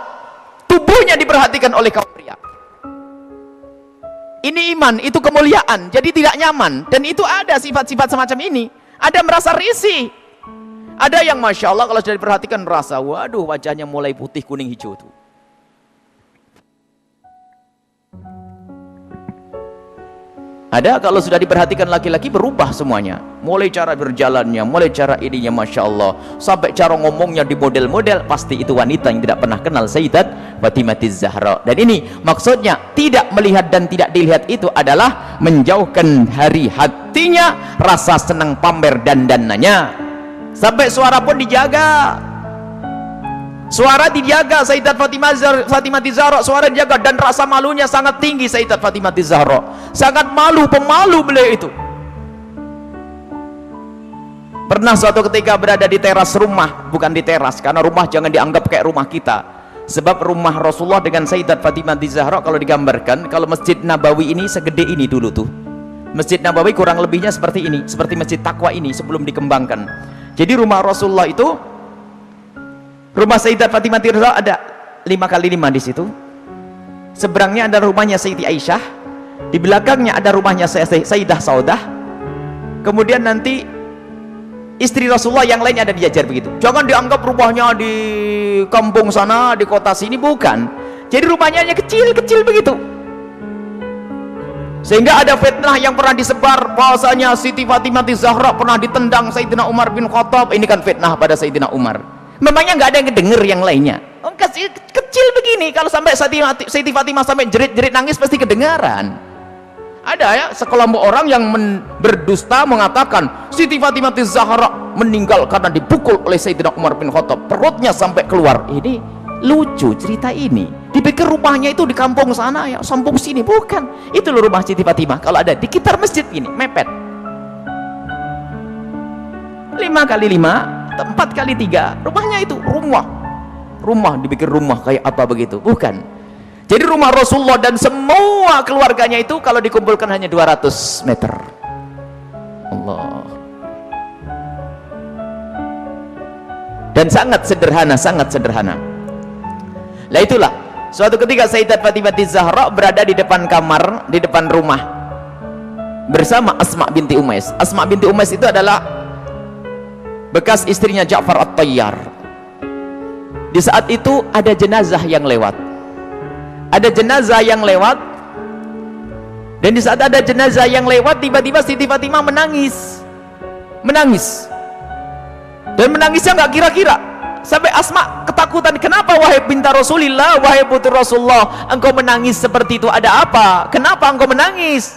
tubuhnya diperhatikan oleh kaum pria. Ini iman, itu kemuliaan. Jadi tidak nyaman, dan itu ada sifat-sifat semacam ini. Ada merasa risih, ada yang masya Allah kalau sudah diperhatikan merasa, waduh wajahnya mulai putih kuning hijau tuh. Ada kalau sudah diperhatikan laki-laki berubah semuanya, mulai cara berjalannya, mulai cara ininya masya Allah, sampai cara ngomongnya di model-model. Pasti itu wanita yang tidak pernah kenal Sayyidat Fatimah Zahra. Dan ini maksudnya tidak melihat dan tidak dilihat itu adalah menjauhkan dari hatinya rasa senang pamer dan dananya. Sampai suara pun dijaga, suara dijaga. Sayyidat Fatimah Zahra suara dijaga, dan rasa malunya sangat tinggi. Sayyidat Fatimah Zahra sangat malu, pemalu beliau itu. Pernah suatu ketika berada di teras rumah, bukan di teras karena rumah jangan dianggap kayak rumah kita, sebab rumah Rasulullah dengan Sayyidat Fatimah Zahra kalau digambarkan, kalau Masjid Nabawi ini segede ini dulu tuh, Masjid Nabawi kurang lebihnya seperti ini, seperti Masjid Taqwa ini sebelum dikembangkan. Jadi rumah Rasulullah itu, rumah Sayyidat Fatimah Zahra ada 5x5 di situ. Seberangnya ada rumahnya Sayyidi Aisyah, di belakangnya ada rumahnya Sayyidah Saudah. Kemudian nanti istri Rasulullah yang lainnya ada dijajar begitu. Jangan dianggap rumahnya di kampung sana, di kota sini, bukan. Jadi rumahnya hanya kecil-kecil begitu. Sehingga ada fitnah yang pernah disebar bahwasanya Siti Fatimah Zahra pernah ditendang Sayyidina Umar bin Khattab. Ini kan fitnah pada Sayyidina Umar. Memangnya nggak ada yang denger yang lainnya? Kecil kecil begini, kalau sampai Siti Fatimah sampai jerit-jerit nangis pasti kedengaran. Ada ya sekelompok orang yang berdusta mengatakan Siti Fatimah Zahra meninggal karena dipukul oleh Sayyidina Umar bin Khattab, perutnya sampai keluar. Ini lucu cerita ini, dipikir rumahnya itu di kampung sana ya, kampung sini, bukan. Itu loh rumah Siti Fatimah, kalau ada di sekitar masjid ini, mepet 5 kali 5, 4 kali 3, rumahnya itu rumah dipikir rumah kayak apa begitu, bukan. Jadi rumah Rasulullah dan semua keluarganya itu kalau dikumpulkan hanya 200 meter. Allah. Dan sangat sederhana. Lah itulah, suatu ketika Sayyidat Fatimah Zahra berada di depan kamar, di depan rumah bersama Asma binti Umais. Asma binti Umais itu adalah bekas istrinya Ja'far At-Tayyar. Di saat itu ada jenazah yang lewat. Dan di saat ada jenazah yang lewat, tiba-tiba Siti Fatimah menangis. Dan menangisnya nggak kira-kira, sampai Asma ketakutan. Kenapa wahai binti Rasulillah, wahai putri Rasulullah, engkau menangis seperti itu, ada apa? Kenapa engkau menangis?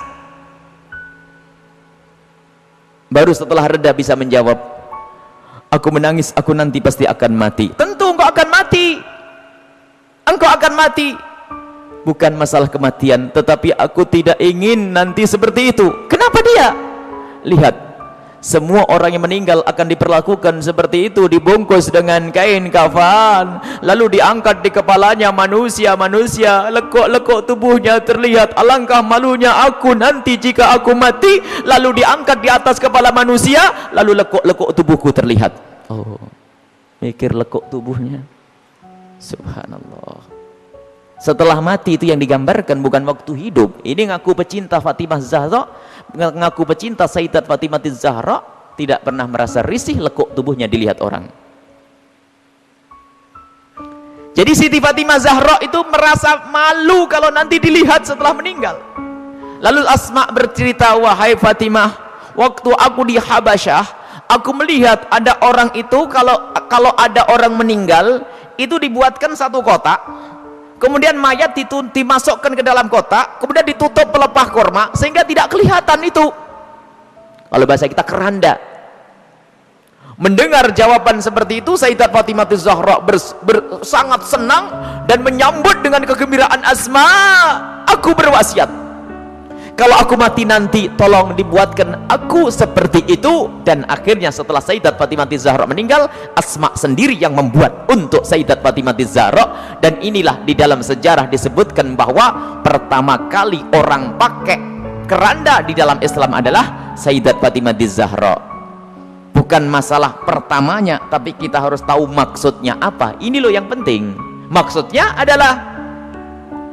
Baru setelah reda bisa menjawab, aku menangis, aku nanti pasti akan mati. Tentu engkau akan mati. Bukan masalah kematian, tetapi aku tidak ingin nanti seperti itu. Kenapa dia? Lihat, semua orang yang meninggal akan diperlakukan seperti itu, dibungkus dengan kain kafan, lalu diangkat di kepalanya manusia, lekuk-lekuk tubuhnya terlihat. Alangkah malunya aku nanti jika aku mati, lalu diangkat di atas kepala manusia, lalu lekuk-lekuk tubuhku terlihat. Oh, mikir lekuk tubuhnya, subhanallah. Setelah mati itu yang digambarkan, bukan waktu hidup. Ini ngaku pecinta Fatimah Zahra, ngaku pecinta Sayyidat Fatimah Zahra, tidak pernah merasa risih lekuk tubuhnya dilihat orang. Jadi Siti Fatimah Zahra itu merasa malu kalau nanti dilihat setelah meninggal. Lalu Asma bercerita, wahai Fatimah, waktu aku di Habasyah, aku melihat ada orang itu, kalau ada orang meninggal itu dibuatkan satu kotak, kemudian mayat dimasukkan ke dalam kotak, kemudian ditutup pelepah korma sehingga tidak kelihatan itu. Kalau bahasa kita keranda. Mendengar jawaban seperti itu, Sayyidat Fatimah Zahra sangat senang dan menyambut dengan kegembiraan. Asma, aku berwasiat, kalau aku mati nanti tolong dibuatkan aku seperti itu. Dan akhirnya setelah Sayyidat Fatimah Zahra meninggal, Asma sendiri yang membuat untuk Sayyidat Fatimah Zahra. Dan inilah di dalam sejarah disebutkan bahwa pertama kali orang pakai keranda di dalam Islam adalah Sayyidat Fatimah Zahra. Bukan masalah pertamanya, tapi kita harus tahu maksudnya apa. Ini loh yang penting. Maksudnya adalah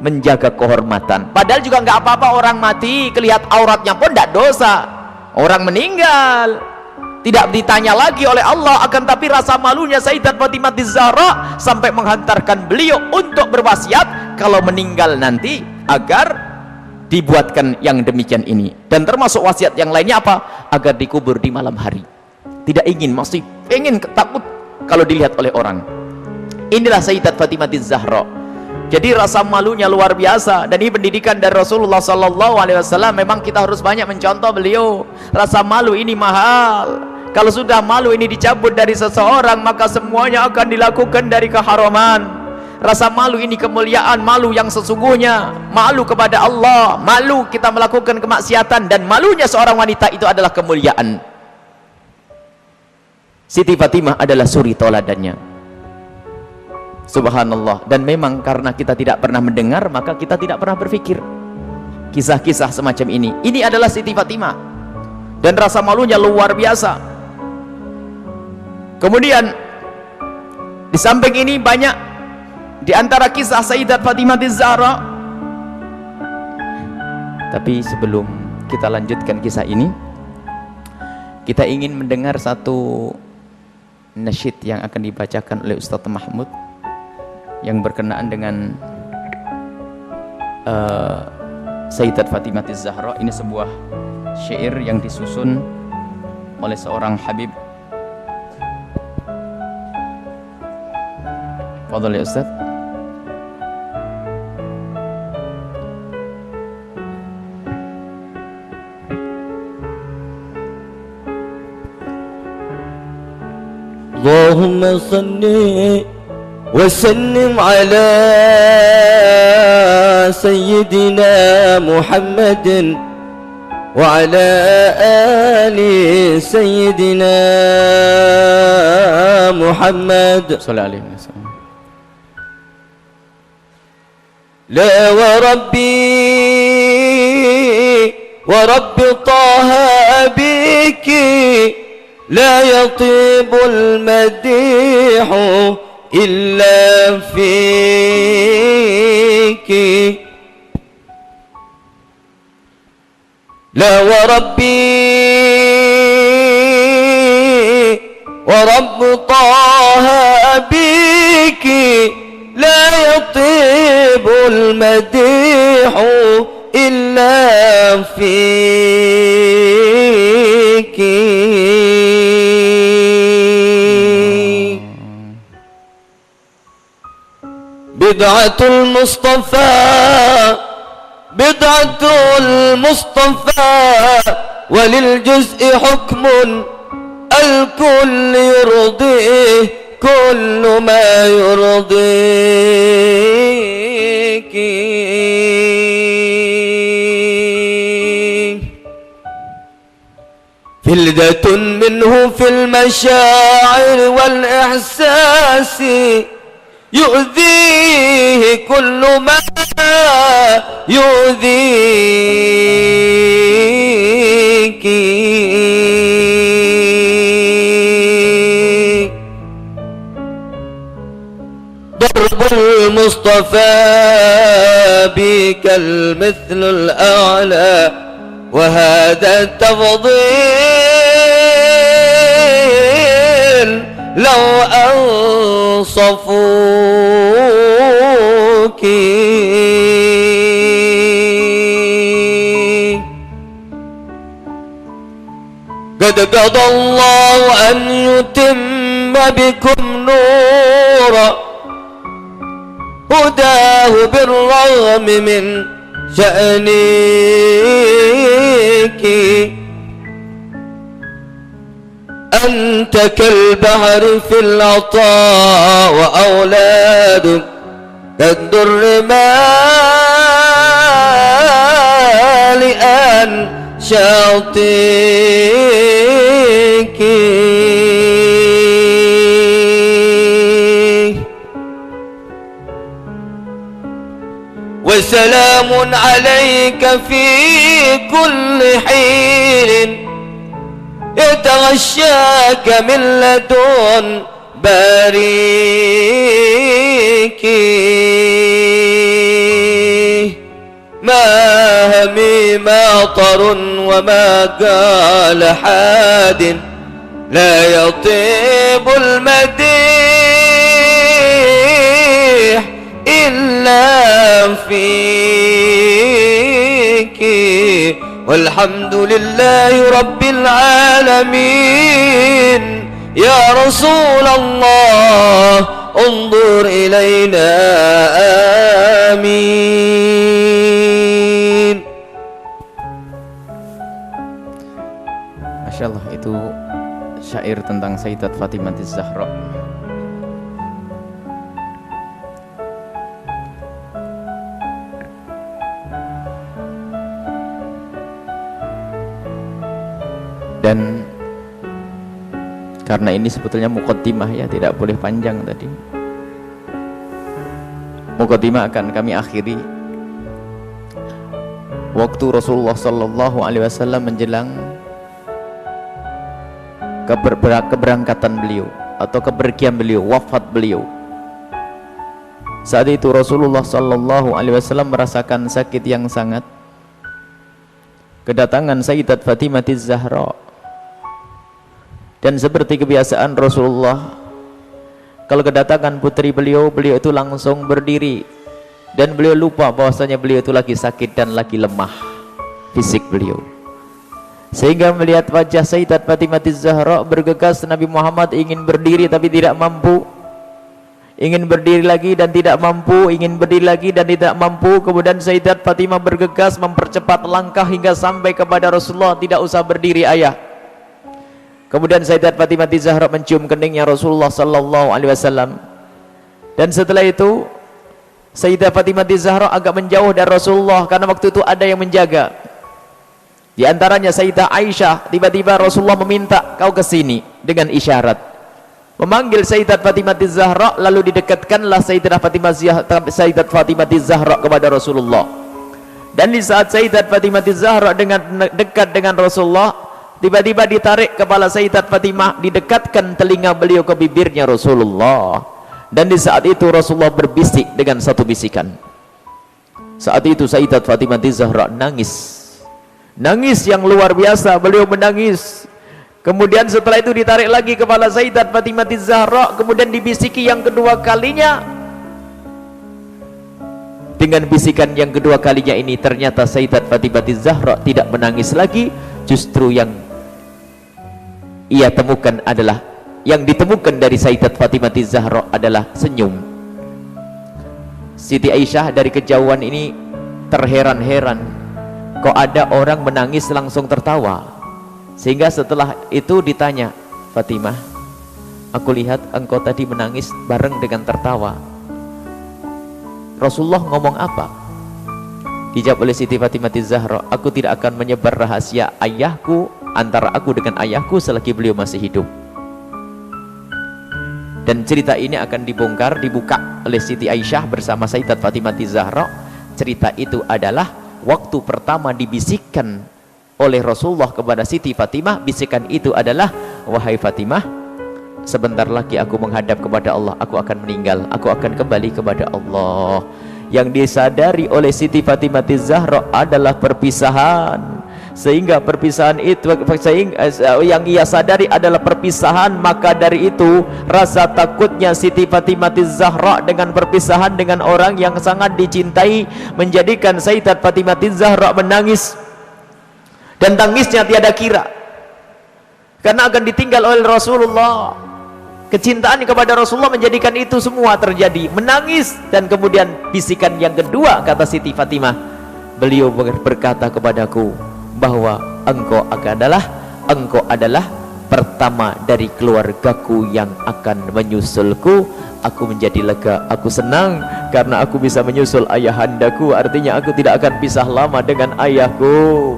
menjaga kehormatan. Padahal juga nggak apa-apa orang mati kelihatan auratnya pun tidak dosa. Orang meninggal tidak ditanya lagi oleh Allah, akan tapi rasa malunya Sayyidat Fatimah Zahra sampai menghantarkan beliau untuk berwasiat kalau meninggal nanti agar dibuatkan yang demikian ini. Dan termasuk wasiat yang lainnya apa? Agar dikubur di malam hari. Tidak ingin, masih ingin, takut kalau dilihat oleh orang. Inilah Sayyidat Fatimah Zahra. Jadi rasa malunya luar biasa, dan ini pendidikan dari Rasulullah SAW. Memang kita harus banyak mencontoh beliau. Rasa malu ini mahal. Kalau sudah malu ini dicabut dari seseorang, maka semuanya akan dilakukan dari keharaman. Rasa malu ini kemuliaan, malu yang sesungguhnya, malu kepada Allah, malu kita melakukan kemaksiatan, dan malunya seorang wanita itu adalah kemuliaan. Siti Fatimah adalah suri toladannya. Subhanallah. Dan memang karena kita tidak pernah mendengar, maka kita tidak pernah berpikir kisah-kisah semacam ini. Ini adalah Siti Fatimah, dan rasa malunya luar biasa. Kemudian di samping ini banyak di antara kisah Sayyidat Fatimah Zahra. Tapi sebelum kita lanjutkan kisah ini, kita ingin mendengar satu nasyid yang akan dibacakan oleh Ustadz Mahmud yang berkenaan dengan Sayyidat Fatimah Zahra. Ini sebuah syair yang disusun oleh seorang Habib. Fadhal ya Ustadz. اللهم صل وسلم على سيدنا محمد وعلى آل سيدنا محمد صلى الله عليه وسلم. لا ورب طه بك لا يطيب المديح إلا فيك. لا ورب طه بك لا يطيب المديح إلا فيك. بدعة المصطفى وللجزء حكم الكل يرضيه كل ما يرضيك. فلذة منه في المشاعر والإحساس يؤذيه كل ما يؤذيك. ضرب المصطفى بك المثل الأعلى وهذا التفضيل لو أنصفوك. قد قضى الله أن يتم بكم نورا هداه بالرغم من شأنك. أنت كالبحر في العطاء وأولادك كالدر مالئا شاطئك. وسلام عليك في كل حين يتغشاك من لدن باريك. ما همي ماطر وما قال حاد لا يطيب المديح إلا فيك. والحمد لله رب العالمين. يا رسول الله انظر إلينا آمين. Masya Allah, itu syair tentang Sayyidat Fatimah Az-Zahra. Dan karena ini sebetulnya muqaddimah ya, tidak boleh panjang tadi. Muqaddimah akan kami akhiri waktu Rasulullah sallallahu alaihi wasallam menjelang keberangkatan beliau atau kepergian beliau, wafat beliau. Saat itu Rasulullah sallallahu alaihi wasallam merasakan sakit yang sangat. Kedatangan Sayyidat Fatimah Az-Zahra. Dan seperti kebiasaan Rasulullah, kalau kedatangan putri beliau, beliau itu langsung berdiri. Dan beliau lupa bahwasanya beliau itu lagi sakit dan lagi lemah fisik beliau. Sehingga melihat wajah Sayyidat Fatimah Az-Zahra bergegas, Nabi Muhammad ingin berdiri tapi tidak mampu. Ingin berdiri lagi dan tidak mampu, ingin berdiri lagi dan tidak mampu. Kemudian Sayyidat Fatimah bergegas mempercepat langkah hingga sampai kepada Rasulullah, tidak usah berdiri ayah. Kemudian Sayyidat Fatimah Zahra mencium keningnya Rasulullah sallallahu alaihi wasallam. Dan setelah itu Sayyidah Fatimah Zahra agak menjauh dari Rasulullah karena waktu itu ada yang menjaga. Di antaranya Sayyidah Aisyah, tiba-tiba Rasulullah meminta, "Kau ke sini," dengan isyarat. Memanggil Sayyidat Fatimah Zahra, lalu didekatkanlah Sayyidat Fatimah Zahra kepada Rasulullah. Dan di saat Sayyidat Fatimah Zahra dekat dengan Rasulullah, tiba-tiba ditarik kepala Sayyidat Fatimah, didekatkan telinga beliau ke bibirnya Rasulullah. Dan di saat itu Rasulullah berbisik dengan satu bisikan. Saat itu Sayyidat Fatimah Zahra nangis. Nangis yang luar biasa, beliau menangis. Kemudian setelah itu ditarik lagi kepala Sayyidat Fatimah Zahra, kemudian dibisiki yang kedua kalinya. Dengan bisikan yang kedua kalinya ini ternyata Sayyidat Fatimah Zahra tidak menangis lagi, justru yang ia temukan adalah, yang ditemukan dari Sayyidat Fatimah Zahra adalah senyum. Siti Aisyah dari kejauhan ini terheran-heran, kok ada orang menangis langsung tertawa. Sehingga setelah itu ditanya, "Fatimah, aku lihat engkau tadi menangis bareng dengan tertawa. Rasulullah ngomong apa?" Dijawab oleh Siti Fatimah Zahra, "Aku tidak akan menyebar rahasia ayahku antara aku dengan ayahku selagi beliau masih hidup." Dan cerita ini akan dibuka oleh Siti Aisyah bersama Sayyidat Fatimah Zahra. Cerita itu adalah waktu pertama dibisikkan oleh Rasulullah kepada Siti Fatimah. Bisikan itu adalah, "Wahai Fatimah, sebentar lagi aku menghadap kepada Allah, aku akan meninggal, aku akan kembali kepada Allah." Yang disadari oleh Siti Fatimah Zahra adalah perpisahan. Sehingga perpisahan itu, yang ia sadari adalah perpisahan, maka dari itu rasa takutnya Siti Fatimah Zahra dengan perpisahan dengan orang yang sangat dicintai menjadikan Sayyidat Fatimah Zahra menangis. Dan tangisnya tiada kira, karena akan ditinggal oleh Rasulullah. Kecintaan kepada Rasulullah menjadikan itu semua terjadi, menangis. Dan kemudian bisikan yang kedua, kata Siti Fatimah, beliau berkata kepadaku bahwa engkau adalah pertama dari keluargaku yang akan menyusulku. Aku menjadi lega, aku senang karena aku bisa menyusul ayahandaku, artinya aku tidak akan pisah lama dengan ayahku.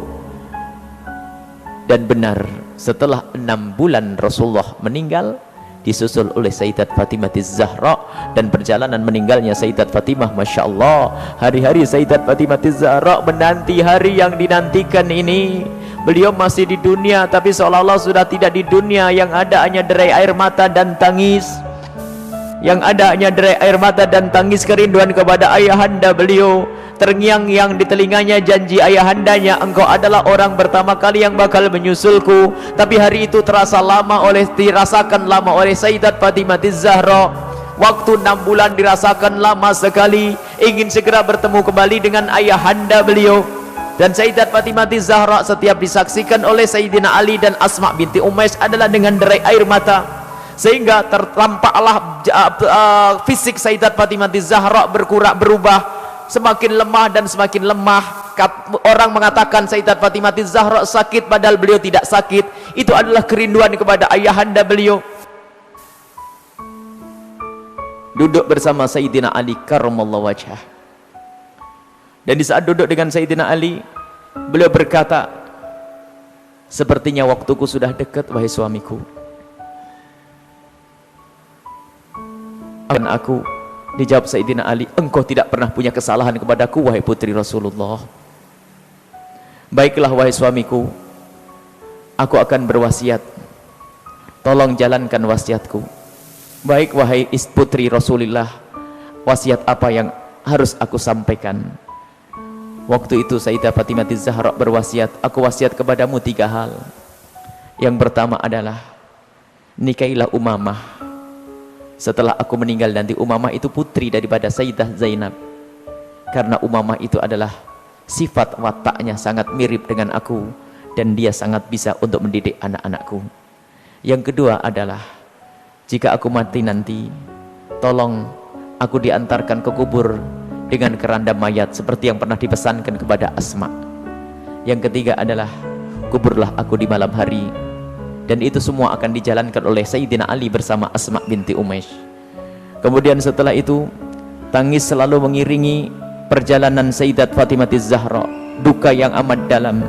Dan benar, setelah 6 bulan Rasulullah meninggal, disusul oleh Sayyidat Fatimah Zahra. Dan perjalanan meninggalnya Sayyidat Fatimah, Masya Allah, hari-hari Sayyidat Fatimah Zahra menanti hari yang dinantikan ini. Beliau masih di dunia, tapi seolah-olah sudah tidak di dunia. Yang ada hanya derai air mata dan tangis. Yang ada hanya derai air mata dan tangis kerinduan kepada ayahanda beliau. Terngiang-ngiang di telinganya janji ayahandanya, "Engkau adalah orang pertama kali yang bakal menyusulku." Tapi hari itu dirasakan lama oleh Sayyidat Fatimah Zahra. Waktu 6 bulan dirasakan lama sekali. Ingin segera bertemu kembali dengan ayahanda beliau. Dan Sayyidat Fatimah Zahra setiap disaksikan oleh Sayyidina Ali dan Asma binti Umais adalah dengan derai air mata. Sehingga tertampaklah fisik Sayyidat Fatimah Zahra berubah, semakin lemah dan semakin lemah. Orang mengatakan Sayyidat Fatimah Zahra sakit, padahal beliau tidak sakit. Itu adalah kerinduan kepada ayahanda beliau. Duduk bersama Sayyidina Ali karramallahu wajhah. Dan di saat duduk dengan Sayyidina Ali, beliau berkata, "Sepertinya waktuku sudah dekat, wahai suamiku." Dan aku, dijawab Sayyidina Ali, "Engkau tidak pernah punya kesalahan kepadaku, wahai putri Rasulullah." "Baiklah wahai suamiku, aku akan berwasiat, tolong jalankan wasiatku." "Baik wahai putri Rasulullah, wasiat apa yang harus aku sampaikan?" Waktu itu Sayyidah Fatimah Zahra berwasiat, "Aku wasiat kepadamu 3 hal. Yang pertama adalah nikahilah Umamah. Setelah aku meninggal nanti, Umamah itu putri daripada Sayyidah Zainab. Karena Umamah itu adalah sifat wataknya sangat mirip dengan aku, dan dia sangat bisa untuk mendidik anak-anakku. Yang kedua adalah, jika aku mati nanti, tolong aku diantarkan ke kubur dengan keranda mayat seperti yang pernah dipesankan kepada Asma. Yang ketiga adalah, kuburlah aku di malam hari dan itu semua akan dijalankan oleh Sayyidina Ali bersama Asma binti Umaysh. Kemudian setelah itu tangis selalu mengiringi perjalanan Sayyidat Fatimah Zahra, duka yang amat dalam.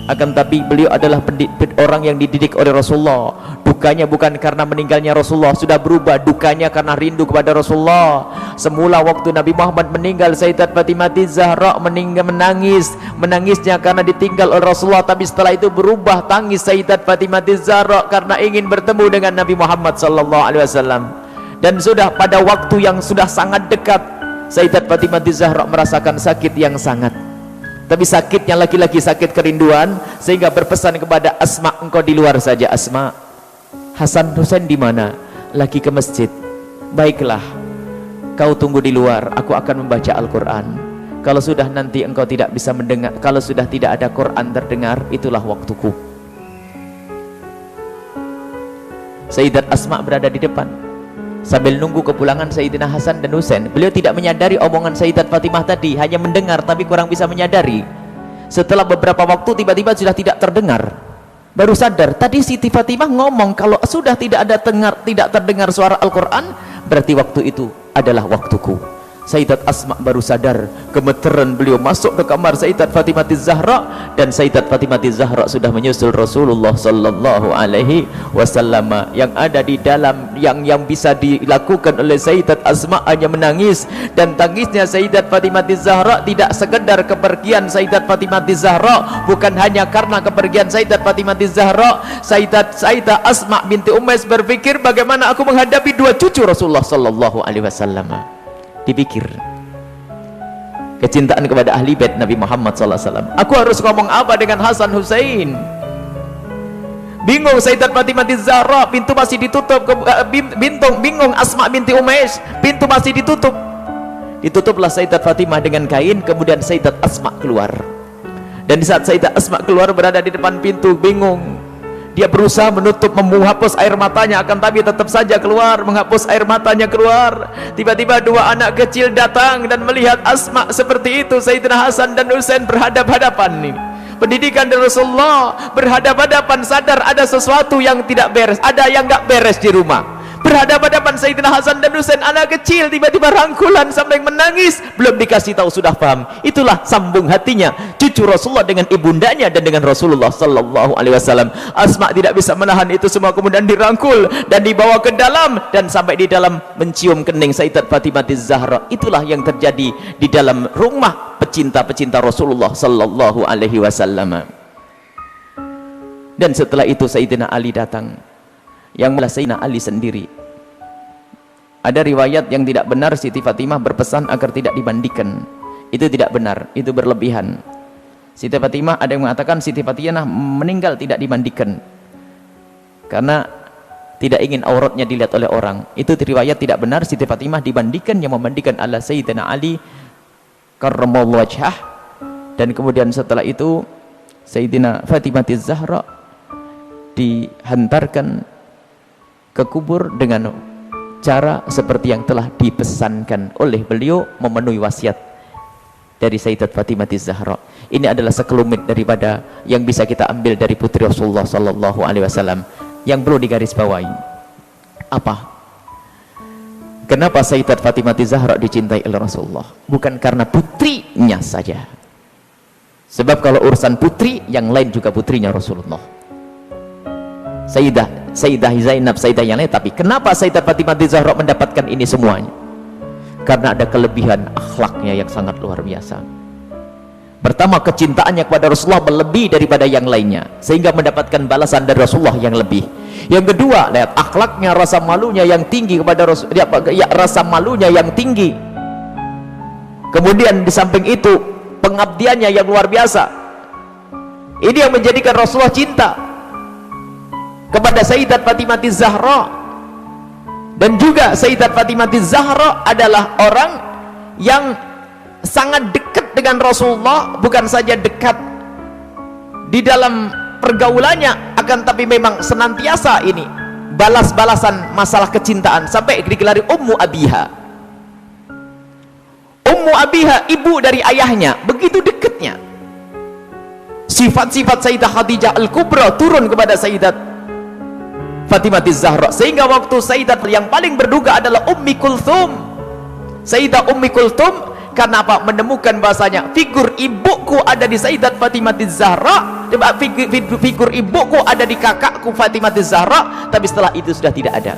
Akan tapi beliau adalah orang yang dididik oleh Rasulullah. Dukanya bukan karena meninggalnya Rasulullah, sudah berubah. Dukanya karena rindu kepada Rasulullah. Semula waktu Nabi Muhammad meninggal, Sayyidat Fatimah Zahra menangisnya karena ditinggal oleh Rasulullah. Tapi setelah itu berubah tangis Sayyidat Fatimah Zahra karena ingin bertemu dengan Nabi Muhammad SAW. Dan sudah pada waktu yang sudah sangat dekat, Sayyidat Fatimah Zahra merasakan sakit yang sangat. Tapi sakitnya laki-laki, sakit kerinduan, sehingga berpesan kepada Asma, engkau di luar saja Asma. Hasan Husain di mana? Lagi ke masjid. Baiklah, kau tunggu di luar, aku akan membaca Al-Quran. Kalau sudah nanti engkau tidak bisa mendengar, kalau sudah tidak ada Quran terdengar, itulah waktuku. Sayyidat Asma berada di depan sambil nunggu kepulangan Sayyidina Hasan dan Husain. Beliau tidak menyadari omongan Sayyidat Fatimah tadi, hanya mendengar tapi kurang bisa menyadari. Setelah beberapa waktu tiba-tiba sudah tidak terdengar, baru sadar tadi Siti Fatimah ngomong kalau sudah tidak terdengar suara Al-Quran, berarti waktu itu adalah waktuku. Sayyidat Asma baru sadar, gemeteran beliau masuk ke kamar Sayyidat Fatimah Zahra, dan Sayyidat Fatimah Zahra sudah menyusul Rasulullah sallallahu alaihi wasallam. Yang ada di dalam yang bisa dilakukan oleh Sayyidat Asma hanya menangis, dan tangisnya Sayyidat Fatimah Zahra tidak sekedar kepergian Sayyidat Fatimah Zahra, bukan hanya karena kepergian Sayyidat Fatimah Zahra. Sayyidah Asma binti Umaysh berpikir, bagaimana aku menghadapi dua cucu Rasulullah sallallahu alaihi wasallam. Dipikir kecintaan kepada ahli bait Nabi Muhammad SAW. Aku harus ngomong apa dengan Hasan Husain? Bingung Sayyidat Fatimah Zahra, pintu masih ditutup. Bingung Asma binti Umaysh, pintu masih ditutup. Ditutuplah Sayyidat Fatimah dengan kain, kemudian Sayyidat Asma keluar. Dan di saat Sayyidat Asma keluar, berada di depan pintu, bingung. Dia berusaha menutup, menghapus air matanya, akan tapi tetap saja keluar, menghapus air matanya keluar. Tiba-tiba dua anak kecil datang dan melihat Asma seperti itu. Sayyidina Hasan dan Husain berhadap-hadapan nih. Pendidikan dari Rasulullah, berhadap-hadapan, sadar ada sesuatu yang tidak beres, ada yang nggak beres di rumah. Berhadap-hadapan Sayyidina Hasan dan Husain, anak kecil, tiba-tiba rangkulan sampai menangis, belum dikasih tahu sudah paham. Itulah sambung hatinya cucu Rasulullah dengan ibundanya dan dengan Rasulullah sallallahu alaihi wasallam. Asma tidak bisa menahan itu semua, kemudian dirangkul dan dibawa ke dalam, dan sampai di dalam mencium kening Sayyidat Fatimah Zahra. Itulah yang terjadi di dalam rumah pecinta-pecinta Rasulullah sallallahu alaihi wasallam. Dan setelah itu Sayyidina Ali datang, yang malah Sayyidina Ali sendiri. Ada riwayat yang tidak benar, Siti Fatimah berpesan agar tidak dimandikan. Itu tidak benar, itu berlebihan. Siti Fatimah, ada yang mengatakan Siti Fatimah meninggal tidak dimandikan karena tidak ingin auratnya dilihat oleh orang. Itu riwayat tidak benar. Siti Fatimah dimandikan, yang memandikan adalah Sayyidina Ali karramallahu wajhah. Dan kemudian setelah itu Sayyidina Fatimah Zahra dihantarkan ke kubur dengan cara seperti yang telah dipesankan oleh beliau, memenuhi wasiat dari Sayyidat Fatimah Zahra. Ini adalah sekelumit daripada yang bisa kita ambil dari putri Rasulullah sallallahu alaihi wasallam. Yang perlu digarisbawahi apa? Kenapa Sayyidat Fatimah Zahra dicintai oleh Rasulullah? Bukan karena putrinya saja. Sebab kalau urusan putri, yang lain juga putrinya Rasulullah. Sayyidah Zainab, Sayyidah yang lain. Tapi kenapa Sayyidat Fatimah Zahra mendapatkan ini semuanya? Karena ada kelebihan akhlaknya yang sangat luar biasa. Pertama, kecintaannya kepada Rasulullah melebihi daripada yang lainnya, sehingga mendapatkan balasan dari Rasulullah yang lebih. Yang kedua, lihat akhlaknya, rasa malunya yang tinggi kepada Rasulullah, rasa malunya yang tinggi. Kemudian di samping itu pengabdiannya yang luar biasa. Ini yang menjadikan Rasulullah cinta kepada Sayyidat Fatimah Zahra. Dan juga Sayyidat Fatimah Zahra adalah orang yang sangat dekat dengan Rasulullah, bukan saja dekat di dalam pergaulannya, akan tapi memang senantiasa ini balas-balasan masalah kecintaan, sampai digelari Ummu Abiha. Ummu Abiha, ibu dari ayahnya, begitu dekatnya. Sifat-sifat Sayyidah Khadijah Al-Kubra turun kepada Sayyidat Fatimah Zahra, sehingga waktu Sayyidat yang paling berduga adalah Ummi Kulthum. Sayyidah Ummi Kulthum karena apa? Menemukan bahasanya figur ibuku ada di Sayyidat Fatimah Zahra, figur ibuku ada di kakakku Fatimah Zahra, tapi setelah itu sudah tidak ada.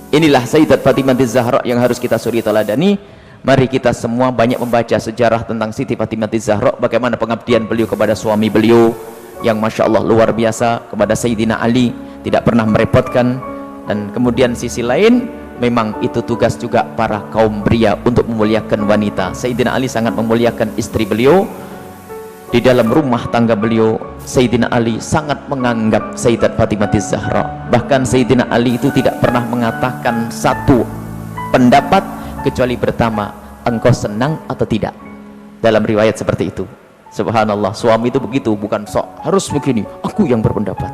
Inilah Sayyidat Fatimah Zahra yang harus kita suri teladani. Mari kita semua banyak membaca sejarah tentang Siti Fatimah Zahra, bagaimana pengabdian beliau kepada suami beliau yang Masya Allah luar biasa, kepada Sayyidina Ali tidak pernah merepotkan. Dan kemudian sisi lain, memang itu tugas juga para kaum pria untuk memuliakan wanita. Sayyidina Ali sangat memuliakan istri beliau. Di dalam rumah tangga beliau, Sayyidina Ali sangat menganggap Sayyidat Fatimah Zahra. Bahkan Sayyidina Ali itu tidak pernah mengatakan satu pendapat kecuali pertama, engkau senang atau tidak. Dalam riwayat seperti itu. Subhanallah, suami itu begitu, bukan sok harus begini, aku yang berpendapat.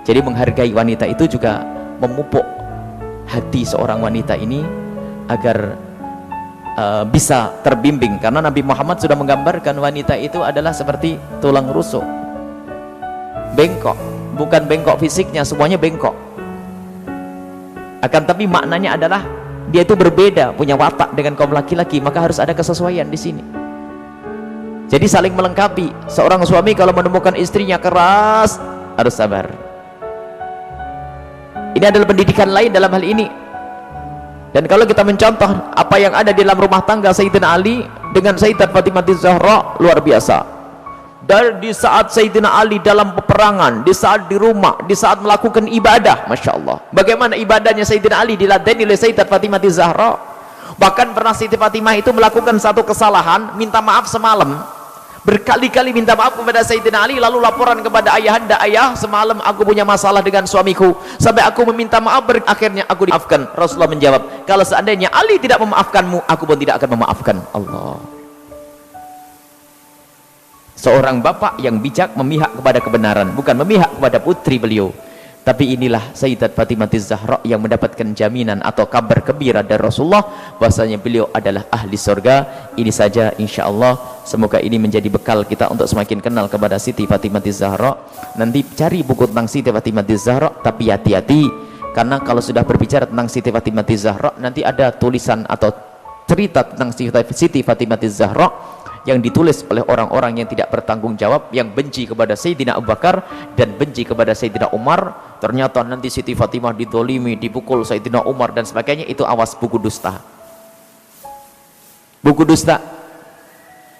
Jadi menghargai wanita itu juga memupuk hati seorang wanita ini agar bisa terbimbing, karena Nabi Muhammad sudah menggambarkan wanita itu adalah seperti tulang rusuk, bengkok, bukan bengkok fisiknya, semuanya bengkok, akan tapi maknanya adalah dia itu berbeda, punya watak dengan kaum laki-laki, maka harus ada kesesuaian di sini. Jadi saling melengkapi. Seorang suami kalau menemukan istrinya keras, harus sabar. Ini adalah pendidikan lain dalam hal ini. Dan kalau kita mencontoh apa yang ada di dalam rumah tangga Sayyidina Ali dengan Sayyidat Fatimah Zahra, luar biasa. Dan di saat Sayyidina Ali dalam peperangan, di saat di rumah, di saat melakukan ibadah, Masya Allah, bagaimana ibadahnya Sayyidina Ali diladeni oleh Sayyidat Fatimah Zahra. Bahkan pernah Siti Fatimah itu melakukan satu kesalahan, minta maaf semalam, berkali-kali minta maaf kepada Sayyidina Ali, lalu laporan kepada ayahanda, ayah semalam aku punya masalah dengan suamiku sampai aku meminta maaf, akhirnya aku dimaafkan. Rasulullah menjawab, kalau seandainya Ali tidak memaafkanmu, aku pun tidak akan memaafkan. Allah. Seorang bapak yang bijak memihak kepada kebenaran, bukan memihak kepada putri beliau. Tapi inilah Sayyidat Fatimah Zahra yang mendapatkan jaminan atau kabar gembira dari Rasulullah bahwasanya beliau adalah ahli surga. Ini saja insya Allah, semoga ini menjadi bekal kita untuk semakin kenal kepada Siti Fatimah Zahra. Nanti cari buku tentang Siti Fatimah Zahra, tapi hati-hati, karena kalau sudah berbicara tentang Siti Fatimah Zahra, nanti ada tulisan atau cerita tentang Siti Fatimah Zahra yang ditulis oleh orang-orang yang tidak bertanggung jawab, yang benci kepada Sayyidina Abu Bakar dan benci kepada Sayyidina Umar. Ternyata nanti Siti Fatimah didolimi, dipukul Sayyidina Umar dan sebagainya. Itu awas, buku dusta, buku dusta,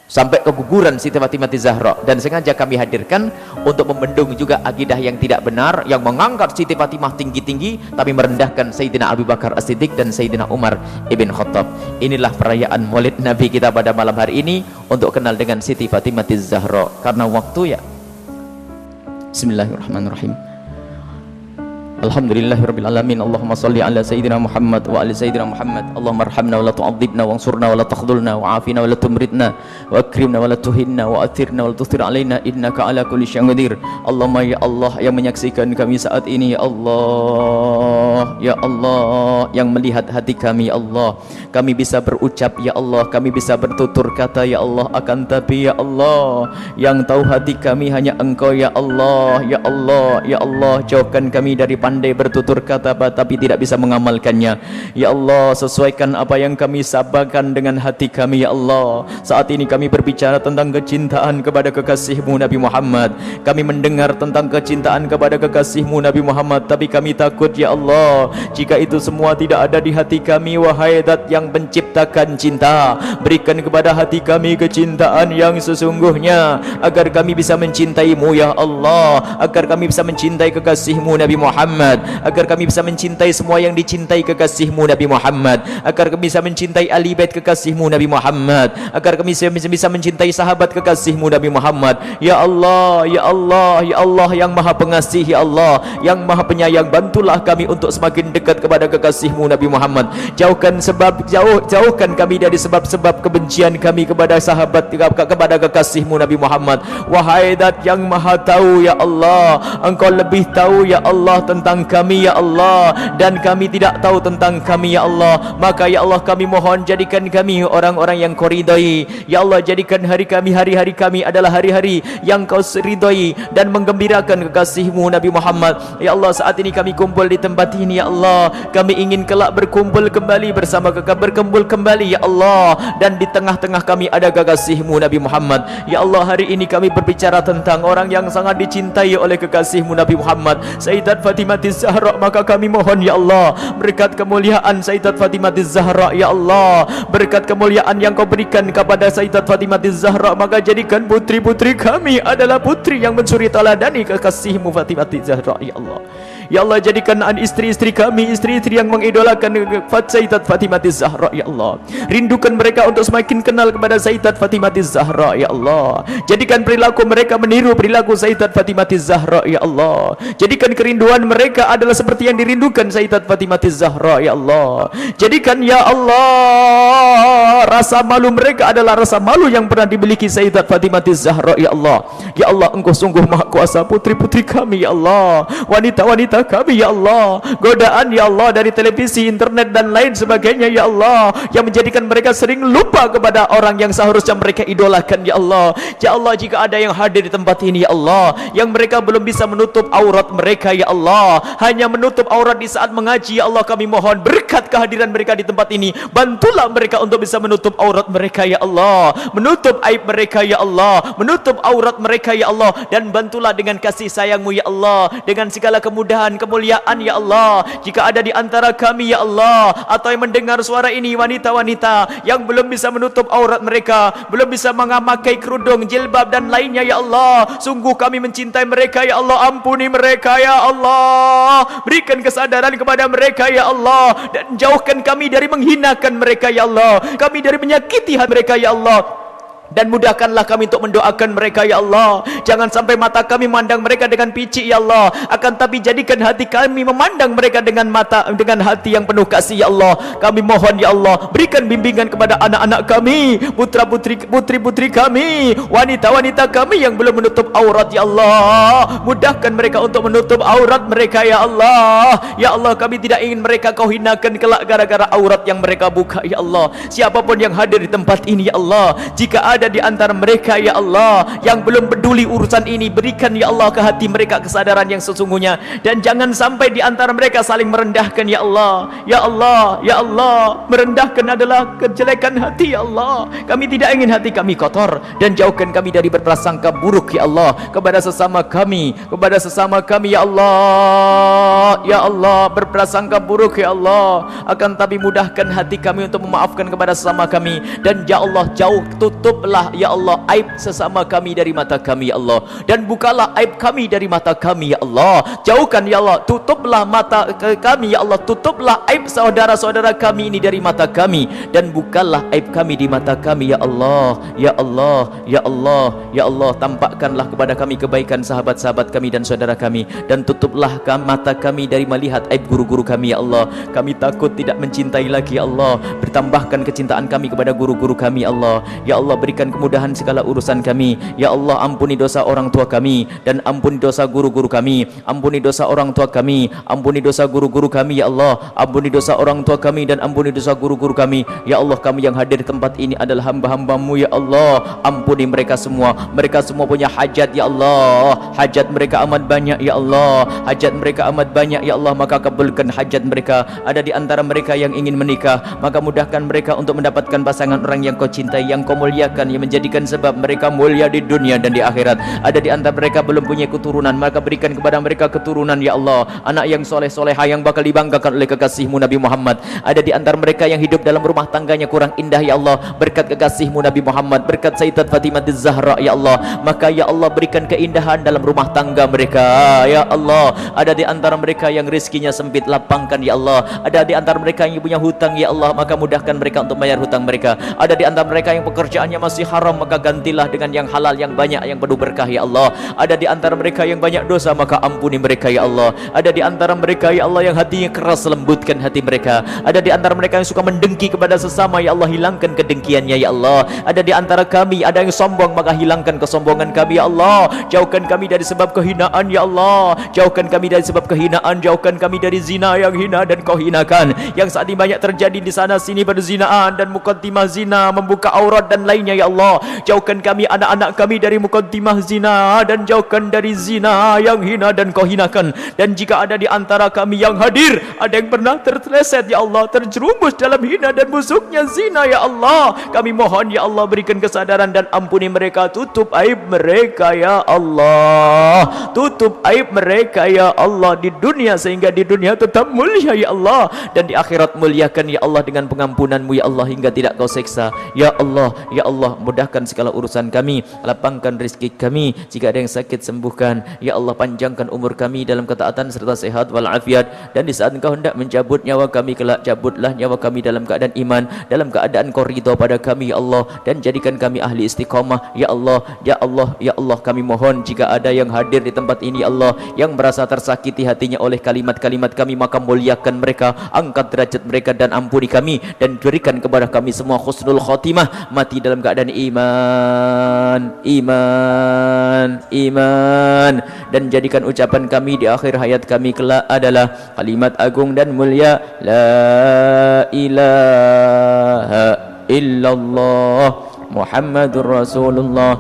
sampai keguguran Siti Fatimah Zahra. Dan sengaja kami hadirkan untuk membendung juga akidah yang tidak benar, yang mengangkat Siti Fatimah tinggi-tinggi tapi merendahkan Sayyidina Abu Bakar As-Siddiq dan Sayyidina Umar Ibn Khattab. Inilah perayaan Maulid Nabi kita pada malam hari ini, untuk kenal dengan Siti Fatimah Zahra. Karena waktu ya, Bismillahirrahmanirrahim. Alhamdulillahirabbil alamin. Allahumma shalli ala sayyidina Muhammad wa ali sayyidina Muhammad. Allahumma arhamna wa la tu'adzibna wansurna wa la takhdhulna wa afina wa la tumritna wa akrimna wa la tuhinna wa athirna wa la tuthir alaina innaka ala kulli syai'in qadir. Allahumma ya Allah yang menyaksikan kami saat ini, ya Allah, ya Allah yang melihat hati kami, ya Allah, kami bisa berucap ya Allah, kami bisa bertutur kata ya Allah, akan tapi ya Allah yang tahu hati kami hanya Engkau ya Allah, ya Allah, ya Allah. Jauhkan kami dari pandai bertutur kata tapi tidak bisa mengamalkannya. Ya Allah, sesuaikan apa yang kami sabarkan dengan hati kami ya Allah. Saat ini kami berbicara tentang kecintaan kepada kekasihmu Nabi Muhammad. Kami mendengar tentang kecintaan kepada kekasihmu Nabi Muhammad, tapi kami takut ya Allah, jika itu semua tidak ada di hati kami. Wahai Dat yang menciptakan cinta, berikan kepada hati kami kecintaan yang sesungguhnya, agar kami bisa mencintaimu ya Allah, agar kami bisa mencintai kekasihmu Nabi Muhammad, agar kami bisa mencintai semua yang dicintai kekasihmu Nabi Muhammad, agar kami bisa mencintai ahli bait kekasihmu Nabi Muhammad, agar kami bisa mencintai sahabat kekasihmu Nabi Muhammad. Ya Allah, ya Allah, ya Allah yang maha pengasih, ya Allah yang maha penyayang, bantulah kami untuk semakin semakin dekat kepada kekasih-Mu Nabi Muhammad. Jauhkan kami dari sebab-sebab kebencian kami kepada sahabat, kepada kekasih-Mu Nabi Muhammad. Wahai Zat yang Maha Tahu ya Allah, Engkau lebih tahu ya Allah tentang kami ya Allah, dan kami tidak tahu tentang kami ya Allah. Maka ya Allah, kami mohon jadikan kami orang-orang yang Kau ridai ya Allah. Jadikan hari-hari kami adalah hari-hari yang Kau ridai dan menggembirakan kekasih-Mu Nabi Muhammad. Ya Allah, saat ini kami kumpul di tempat ini ya Allah, kami ingin kelak berkumpul kembali ya Allah, dan di tengah-tengah kami ada kekasih-Mu Nabi Muhammad. Ya Allah, hari ini kami berbicara tentang orang yang sangat dicintai oleh kekasih-Mu Nabi Muhammad, Sayyidat Fatimah Zahra. Maka kami mohon ya Allah, berkat kemuliaan Sayyidat Fatimah Zahra ya Allah, berkat kemuliaan yang Kau berikan kepada Sayyidat Fatimah Zahra, maka jadikan putri-putri kami adalah putri yang mencuri taladani kekasih-Mu Fatimah Zahra ya Allah. Ya Allah, jadikan istri-istri kami istri-istri yang mengidolakan Sayyidat Fatimah Zahra ya Allah. Rindukan mereka untuk semakin kenal kepada Sayyidat Fatimah Zahra ya Allah. Jadikan perilaku mereka meniru perilaku Sayyidat Fatimah Zahra ya Allah. Jadikan kerinduan mereka adalah seperti yang dirindukan Sayyidat Fatimah Zahra ya Allah. Jadikan ya Allah, rasa malu mereka adalah rasa malu yang pernah dimiliki Sayyidat Fatimah Zahra ya Allah. Ya Allah, Engkau sungguh Maha Kuasa. Putri-putri kami ya Allah, wanita-wanita kami ya Allah, godaan ya Allah dari televisi, internet dan lain sebagainya ya Allah, yang menjadikan mereka sering lupa kepada orang yang seharusnya mereka idolakan ya Allah. Ya Allah, jika ada yang hadir di tempat ini ya Allah, yang mereka belum bisa menutup aurat mereka ya Allah, hanya menutup aurat di saat mengaji ya Allah, kami mohon berkat kehadiran mereka di tempat ini, bantulah mereka untuk bisa menutup aurat mereka ya Allah, menutup aib mereka ya Allah, menutup aurat mereka ya Allah, dan bantulah dengan kasih sayang-Mu ya Allah, dengan segala kemudahan kemuliaan ya Allah. Jika ada di antara kami ya Allah, atau yang mendengar suara ini, wanita-wanita yang belum bisa menutup aurat mereka, belum bisa memakai kerudung, jilbab dan lainnya ya Allah, sungguh kami mencintai mereka ya Allah. Ampuni mereka ya Allah, berikan kesadaran kepada mereka ya Allah, dan jauhkan kami dari menghinakan mereka ya Allah, kami dari menyakiti hati mereka ya Allah, dan mudahkanlah kami untuk mendoakan mereka ya Allah. Jangan sampai mata kami memandang mereka dengan picik ya Allah, akan tapi jadikan hati kami memandang mereka dengan hati yang penuh kasih ya Allah. Kami mohon ya Allah, berikan bimbingan kepada anak-anak kami, putri-putri kami, wanita-wanita kami yang belum menutup aurat ya Allah. Mudahkan mereka untuk menutup aurat mereka ya Allah. Ya Allah, kami tidak ingin mereka Kau hinakan kelak gara-gara aurat yang mereka buka ya Allah. Siapapun yang hadir di tempat ini ya Allah, jika ada di antara mereka ya Allah yang belum peduli urusan ini, berikan ya Allah ke hati mereka kesadaran yang sesungguhnya, dan jangan sampai di antara mereka saling merendahkan ya Allah. Ya Allah, ya Allah, merendahkan adalah kejelekan hati ya Allah. Kami tidak ingin hati kami kotor, dan jauhkan kami dari berprasangka buruk ya Allah kepada sesama kami ya Allah. Ya Allah, berprasangka buruk ya Allah, akan tapi mudahkan hati kami untuk memaafkan kepada sesama kami, dan ya Allah, tutuplah ya Allah aib sesama kami dari mata kami ya Allah, dan bukalah aib kami dari mata kami ya Allah. Jauhkan ya Allah, tutuplah mata kami ya Allah, tutuplah aib saudara-saudara kami ini dari mata kami, dan bukalah aib kami di mata kami ya Allah. Ya Allah, ya Allah, ya Allah, tampakkanlah kepada kami kebaikan sahabat-sahabat kami dan saudara kami, dan tutuplah mata kami dari melihat aib guru-guru kami ya Allah. Kami takut tidak mencintai lagi ya Allah. Bertambahkan kecintaan kami kepada guru-guru kami ya Allah. Ya Allah, berikan kemudahan segala urusan kami ya Allah. Ampuni dosa orang tua kami, dan ampuni dosa guru-guru kami, ampuni dosa orang tua kami, ampuni dosa guru-guru kami ya Allah, ampuni dosa orang tua kami, dan ampuni dosa guru-guru kami ya Allah. Kami yang hadir di tempat ini adalah hamba-hamba-Mu ya Allah. Ampuni mereka semua punya hajat ya Allah, hajat mereka amat banyak ya Allah, hajat mereka amat banyak ya Allah. Maka kabulkan hajat mereka. Ada di antara mereka yang ingin menikah, maka mudahkan mereka untuk mendapatkan pasangan orang yang Kau cintai, yang Kau muliakan, yang menjadikan sebab mereka mulia di dunia dan di akhirat. Ada di antara mereka belum punya keturunan, maka berikan kepada mereka keturunan ya Allah, anak yang soleh-solehah yang bakal dibanggakan oleh kekasih-Mu Nabi Muhammad. Ada di antara mereka yang hidup dalam rumah tangganya kurang indah ya Allah, berkat kekasih-Mu Nabi Muhammad, berkat Sayyidat Fatimah Zahra ya Allah, maka ya Allah berikan keindahan dalam rumah tangga mereka ya Allah. Ada di antara mereka yang rezekinya sempit, lapangkan ya Allah. Ada di antara mereka yang punya hutang ya Allah, maka mudahkan mereka untuk bayar hutang mereka. Ada di antara mereka yang pekerjaannya masih masih haram, maka gantilah dengan yang halal, yang banyak, yang penuh berkah ya Allah. Ada di antara mereka yang banyak dosa, maka ampuni mereka ya Allah. Ada di antara mereka ya Allah yang hatinya keras, lembutkan hati mereka. Ada di antara mereka yang suka mendengki kepada sesama, ya Allah, hilangkan kedengkiannya ya Allah. Ada di antara kami ada yang sombong, maka hilangkan kesombongan kami ya Allah. Jauhkan kami dari sebab kehinaan ya Allah. Jauhkan kami dari sebab kehinaan, jauhkan kami dari zina yang hina dan kau hinakan, yang saat ini banyak terjadi di sana sini perzinaan dan mukaddimah zina, membuka aurat dan lainnya ya Allah. Jauhkan kami, anak-anak kami dari mukaddimah zina, dan jauhkan dari zina yang hina dan kau hinakan. Dan jika ada di antara kami yang hadir ada yang pernah terteleset ya Allah, terjerumus dalam hina dan busuknya zina ya Allah, kami mohon ya Allah, berikan kesadaran dan ampuni mereka. Tutup aib mereka ya Allah, tutup aib mereka ya Allah di dunia, sehingga di dunia tetap mulia ya Allah, dan di akhirat muliakan ya Allah dengan pengampunanmu ya Allah, hingga tidak kau seksa ya Allah. Ya Allah, mudahkan segala urusan kami, lapangkan rezeki kami, jika ada yang sakit sembuhkan ya Allah, panjangkan umur kami dalam ketaatan serta sehat walafiat. Dan di saat engkau hendak mencabut nyawa kami kelak, cabutlah nyawa kami dalam keadaan iman, dalam keadaan kau ridha pada kami ya Allah, dan jadikan kami ahli istiqamah ya Allah. Ya Allah, ya Allah, kami mohon jika ada yang hadir di tempat ini ya Allah, yang merasa tersakiti hatinya oleh kalimat-kalimat kami, maka muliakan mereka, angkat derajat mereka, dan ampuni kami, dan berikan kepada kami semua husnul khotimah, mati dalam keadaan iman, iman, iman. Dan jadikan ucapan kami di akhir hayat kami kelak adalah kalimat agung dan mulia, la ilaha illallah Muhammadur Rasulullah,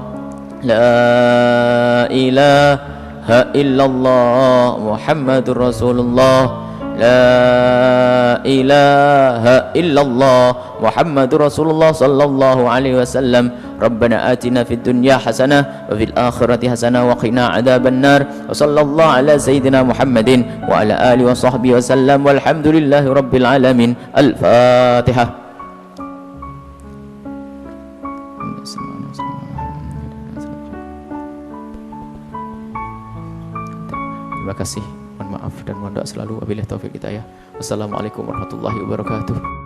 la ilaha illallah Muhammadur Rasulullah, la ilaha illallah Muhammadur Rasulullah sallallahu alaihi wasallam. Rabbana atina fid dunya hasanah wa fil akhirati hasanah wa qina adzaban nar. Wa sallallahu ala sayyidina Muhammadin wa ala alihi wa sahbihi wasallam, walhamdulillahi rabbil alamin. Al-Fatihah. Terima kasih. Mohon maaf dan mohon doa selalu. Wabillahi taufik hidayah. Wassalamualaikum warahmatullahi wabarakatuh.